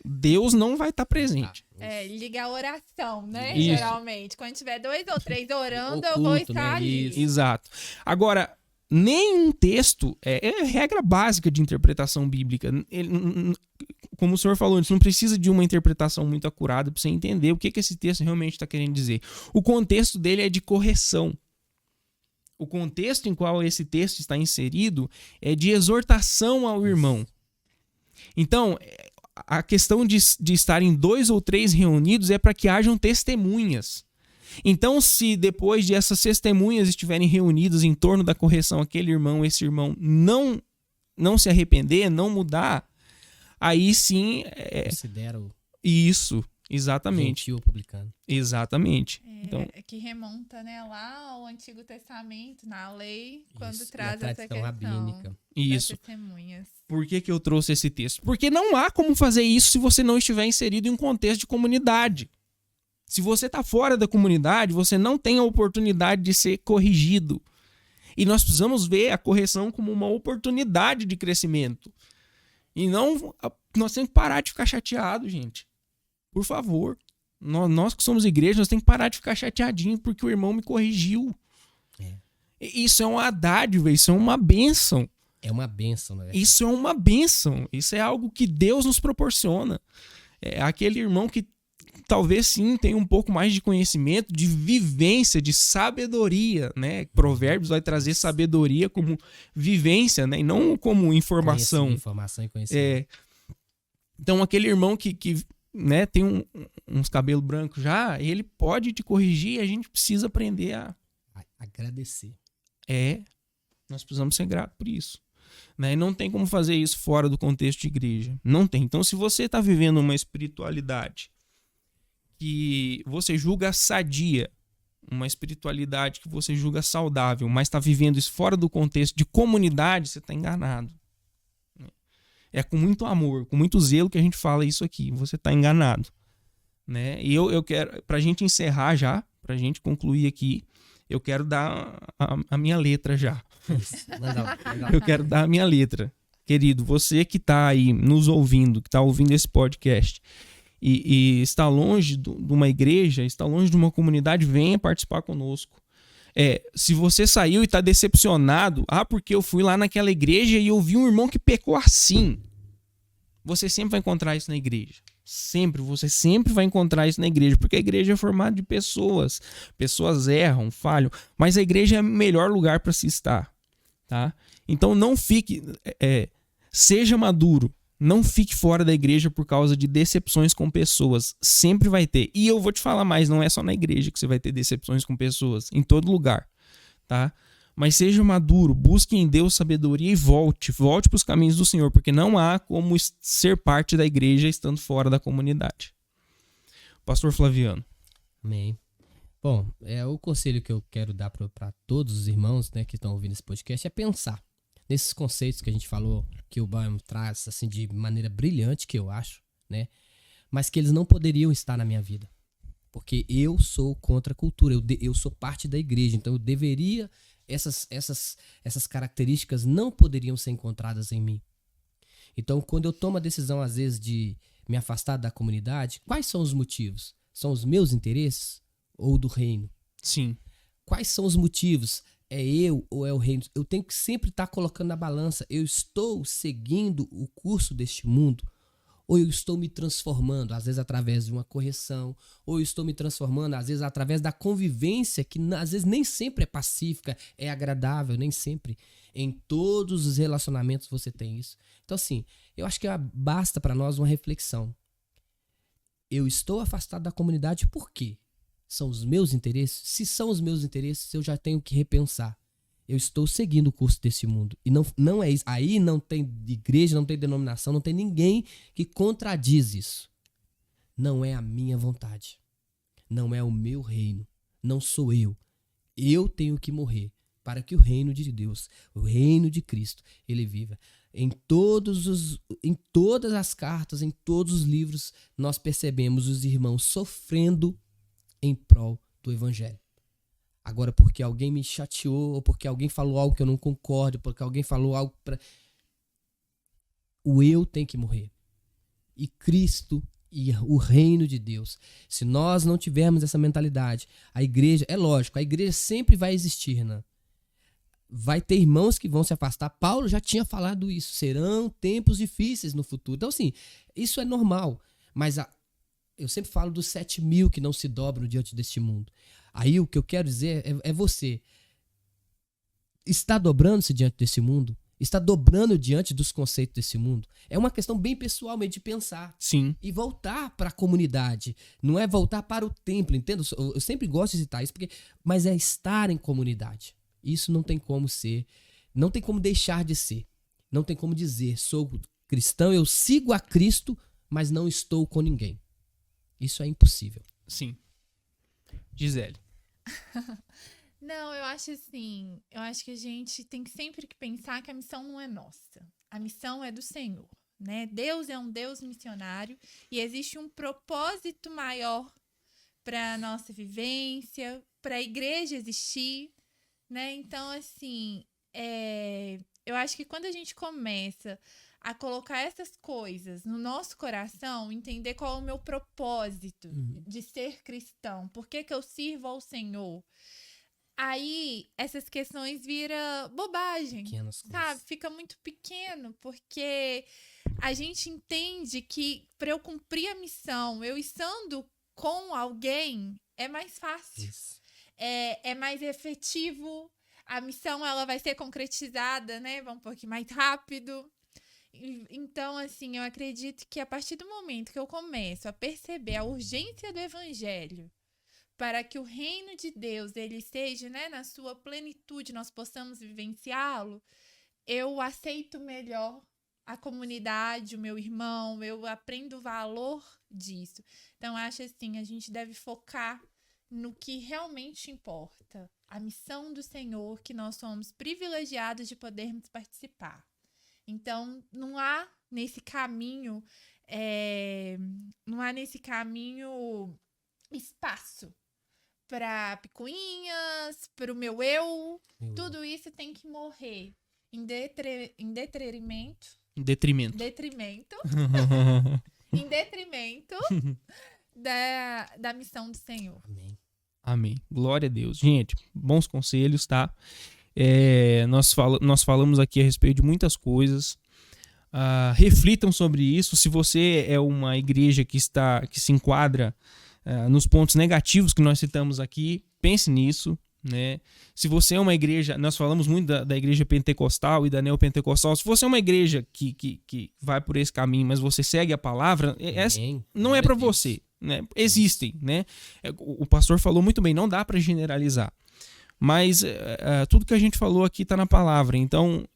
[SPEAKER 1] Deus não vai estar presente.
[SPEAKER 3] Liga a oração, né?
[SPEAKER 1] Isso.
[SPEAKER 3] Geralmente. Quando tiver 2 ou 3 orando, eu vou estar ali.
[SPEAKER 1] Isso. Exato. Agora, nenhum texto é regra básica de interpretação bíblica. Como o senhor falou, a gente não precisa de uma interpretação muito acurada para você entender o que esse texto realmente está querendo dizer. O contexto dele é de correção. O contexto em qual esse texto está inserido é de exortação ao irmão. Então, a questão de estarem 2 ou 3 reunidos é para que hajam testemunhas. Então, se depois de essas testemunhas estiverem reunidas em torno da correção, esse irmão não se arrepender, não mudar, aí sim...
[SPEAKER 2] Considero
[SPEAKER 1] isso, exatamente.
[SPEAKER 2] Gentil publicano.
[SPEAKER 1] Exatamente. Então,
[SPEAKER 3] que remonta, né, lá ao Antigo Testamento, na lei, quando
[SPEAKER 2] Isso,
[SPEAKER 3] traz
[SPEAKER 2] na
[SPEAKER 3] essa
[SPEAKER 2] tradição
[SPEAKER 3] questão
[SPEAKER 2] rabínica.
[SPEAKER 1] Isso.
[SPEAKER 3] das testemunhas.
[SPEAKER 1] Por que eu trouxe esse texto? Porque não há como fazer isso se você não estiver inserido em um contexto de comunidade. Se você está fora da comunidade, você não tem a oportunidade de ser corrigido. E nós precisamos ver a correção como uma oportunidade de crescimento. E não... Nós temos que parar de ficar chateado, gente. Por favor. Nós que somos igreja, nós temos que parar de ficar chateadinho porque o irmão me corrigiu. Isso é uma dádiva, isso é uma bênção.
[SPEAKER 2] É uma bênção, né?
[SPEAKER 1] Isso é uma bênção. Isso é algo que Deus nos proporciona. É aquele irmão que talvez sim tenha um pouco mais de conhecimento, de vivência, de sabedoria, né? Provérbios vai trazer sabedoria como vivência, né? E não como informação.
[SPEAKER 2] Informação e conhecimento.
[SPEAKER 1] Então aquele irmão que né, tem uns cabelos brancos já, ele pode te corrigir e a gente precisa aprender a
[SPEAKER 2] agradecer.
[SPEAKER 1] Nós precisamos ser gratos por isso. Né? E não tem como fazer isso fora do contexto de igreja. Não tem. Então, se você está vivendo uma espiritualidade que você julga sadia, uma espiritualidade que você julga saudável, mas está vivendo isso fora do contexto de comunidade, você está enganado. É com muito amor, com muito zelo que a gente fala isso aqui. Você está enganado, né? E eu quero, pra gente encerrar já, pra gente concluir aqui, eu quero dar a minha letra já. Eu quero dar a minha letra. Querido, você que tá aí nos ouvindo, que tá ouvindo esse podcast e está longe de uma igreja, está longe de uma comunidade, venha participar conosco. Se você saiu e está decepcionado, porque eu fui lá naquela igreja e eu vi um irmão que pecou assim. Você sempre vai encontrar isso na igreja. Você sempre vai encontrar isso na igreja, porque a igreja é formada de pessoas. Pessoas erram, falham, mas a igreja é o melhor lugar para se estar, tá? Então não fique, seja maduro, não fique fora da igreja por causa de decepções com pessoas. Sempre vai ter. E eu vou te falar mais, não é só na igreja que você vai ter decepções com pessoas, em todo lugar, tá? Mas seja maduro, busque em Deus sabedoria e volte para os caminhos do Senhor, porque não há como ser parte da igreja estando fora da comunidade. Pastor Flaviano.
[SPEAKER 2] Amém. Bom, o conselho que eu quero dar para todos os irmãos, né, que estão ouvindo esse podcast é pensar nesses conceitos que a gente falou, que o Bauman traz assim, de maneira brilhante, que eu acho, né, mas que eles não poderiam estar na minha vida, porque eu sou contra a cultura, eu sou parte da igreja, então eu deveria... Essas características não poderiam ser encontradas em mim. Então, quando eu tomo a decisão, às vezes, de me afastar da comunidade, quais são os motivos? São os meus interesses ou do reino?
[SPEAKER 1] Sim.
[SPEAKER 2] Quais são os motivos? É eu ou é o reino? Eu tenho que sempre estar colocando na balança. Eu estou seguindo o curso deste mundo? Ou eu estou me transformando, às vezes através de uma correção, ou eu estou me transformando, às vezes através da convivência, que às vezes nem sempre é pacífica, é agradável, nem sempre. Em todos os relacionamentos você tem isso. Então, assim, eu acho que basta para nós uma reflexão. Eu estou afastado da comunidade por quê? São os meus interesses? Se são os meus interesses, eu já tenho que repensar. Eu estou seguindo o curso desse mundo. E não é isso. Aí não tem igreja, não tem denominação, não tem ninguém que contradiz isso. Não é a minha vontade. Não é o meu reino. Não sou eu. Eu tenho que morrer para que o reino de Deus, o reino de Cristo, ele viva. Em todas as cartas, em todos os livros, nós percebemos os irmãos sofrendo em prol do evangelho. Agora, porque alguém me chateou, ou porque alguém falou algo que eu não concordo, porque alguém falou algo para... O eu tem que morrer. E Cristo e o reino de Deus. Se nós não tivermos essa mentalidade, a igreja, é lógico, a igreja sempre vai existir, né? Vai ter irmãos que vão se afastar. Paulo já tinha falado isso. Serão tempos difíceis no futuro. Então, assim, isso é normal. Mas eu sempre falo dos 7.000 que não se dobram diante deste mundo. Aí o que eu quero dizer é você está dobrando-se diante desse mundo? Está dobrando diante dos conceitos desse mundo? É uma questão bem pessoal mesmo de pensar.
[SPEAKER 1] Sim.
[SPEAKER 2] E voltar para a comunidade. Não é voltar para o templo, entende? Eu sempre gosto de citar isso, mas é estar em comunidade. Isso não tem como ser, não tem como deixar de ser. Não tem como dizer, sou cristão, eu sigo a Cristo, mas não estou com ninguém. Isso é impossível.
[SPEAKER 1] Sim. Gisele.
[SPEAKER 3] Não, eu acho assim, eu acho que a gente tem sempre que pensar que a missão não é nossa. A missão é do Senhor, né? Deus é um Deus missionário e existe um propósito maior para a nossa vivência, para a igreja existir, né? Então, assim, eu acho que quando a gente começa a colocar essas coisas no nosso coração, entender qual é o meu propósito de ser cristão, por que eu sirvo ao Senhor, aí essas questões viram bobagem, sabe? Fica muito pequeno, porque a gente entende que para eu cumprir a missão, eu estando com alguém, é mais fácil, é mais efetivo, a missão ela vai ser concretizada, né? Vai um pouquinho mais rápido. Então, assim, eu acredito que a partir do momento que eu começo a perceber a urgência do evangelho para que o reino de Deus ele esteja, né, na sua plenitude, nós possamos vivenciá-lo, eu aceito melhor a comunidade, o meu irmão, eu aprendo o valor disso. Então, acho assim, a gente deve focar no que realmente importa, a missão do Senhor, que nós somos privilegiados de podermos participar. Então, não há nesse caminho, não há nesse caminho espaço para picuinhas, para o meu eu. Tudo isso tem que morrer em detrimento. Em detrimento da missão do Senhor.
[SPEAKER 2] Amém.
[SPEAKER 1] Amém. Glória a Deus. Gente, bons conselhos, tá? Nós falamos aqui a respeito de muitas coisas. Reflitam sobre isso. Se você é uma igreja que se enquadra nos pontos negativos que nós citamos aqui, pense nisso, né? Se você é uma igreja, nós falamos muito da igreja pentecostal e da neopentecostal. Se você é uma igreja que vai por esse caminho, mas você segue a palavra, não é para você, né? Existem, né? O pastor falou muito bem, não dá para generalizar. Mas tudo que a gente falou aqui está na palavra. Então,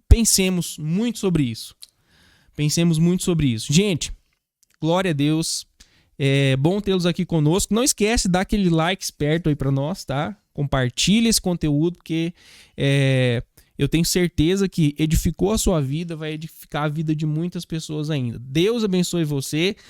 [SPEAKER 1] pensemos muito sobre isso. Gente, glória a Deus. É bom tê-los aqui conosco. Não esquece de dar aquele like esperto aí para nós, tá? Compartilhe esse conteúdo, porque eu tenho certeza que edificou a sua vida, vai edificar a vida de muitas pessoas ainda. Deus abençoe você.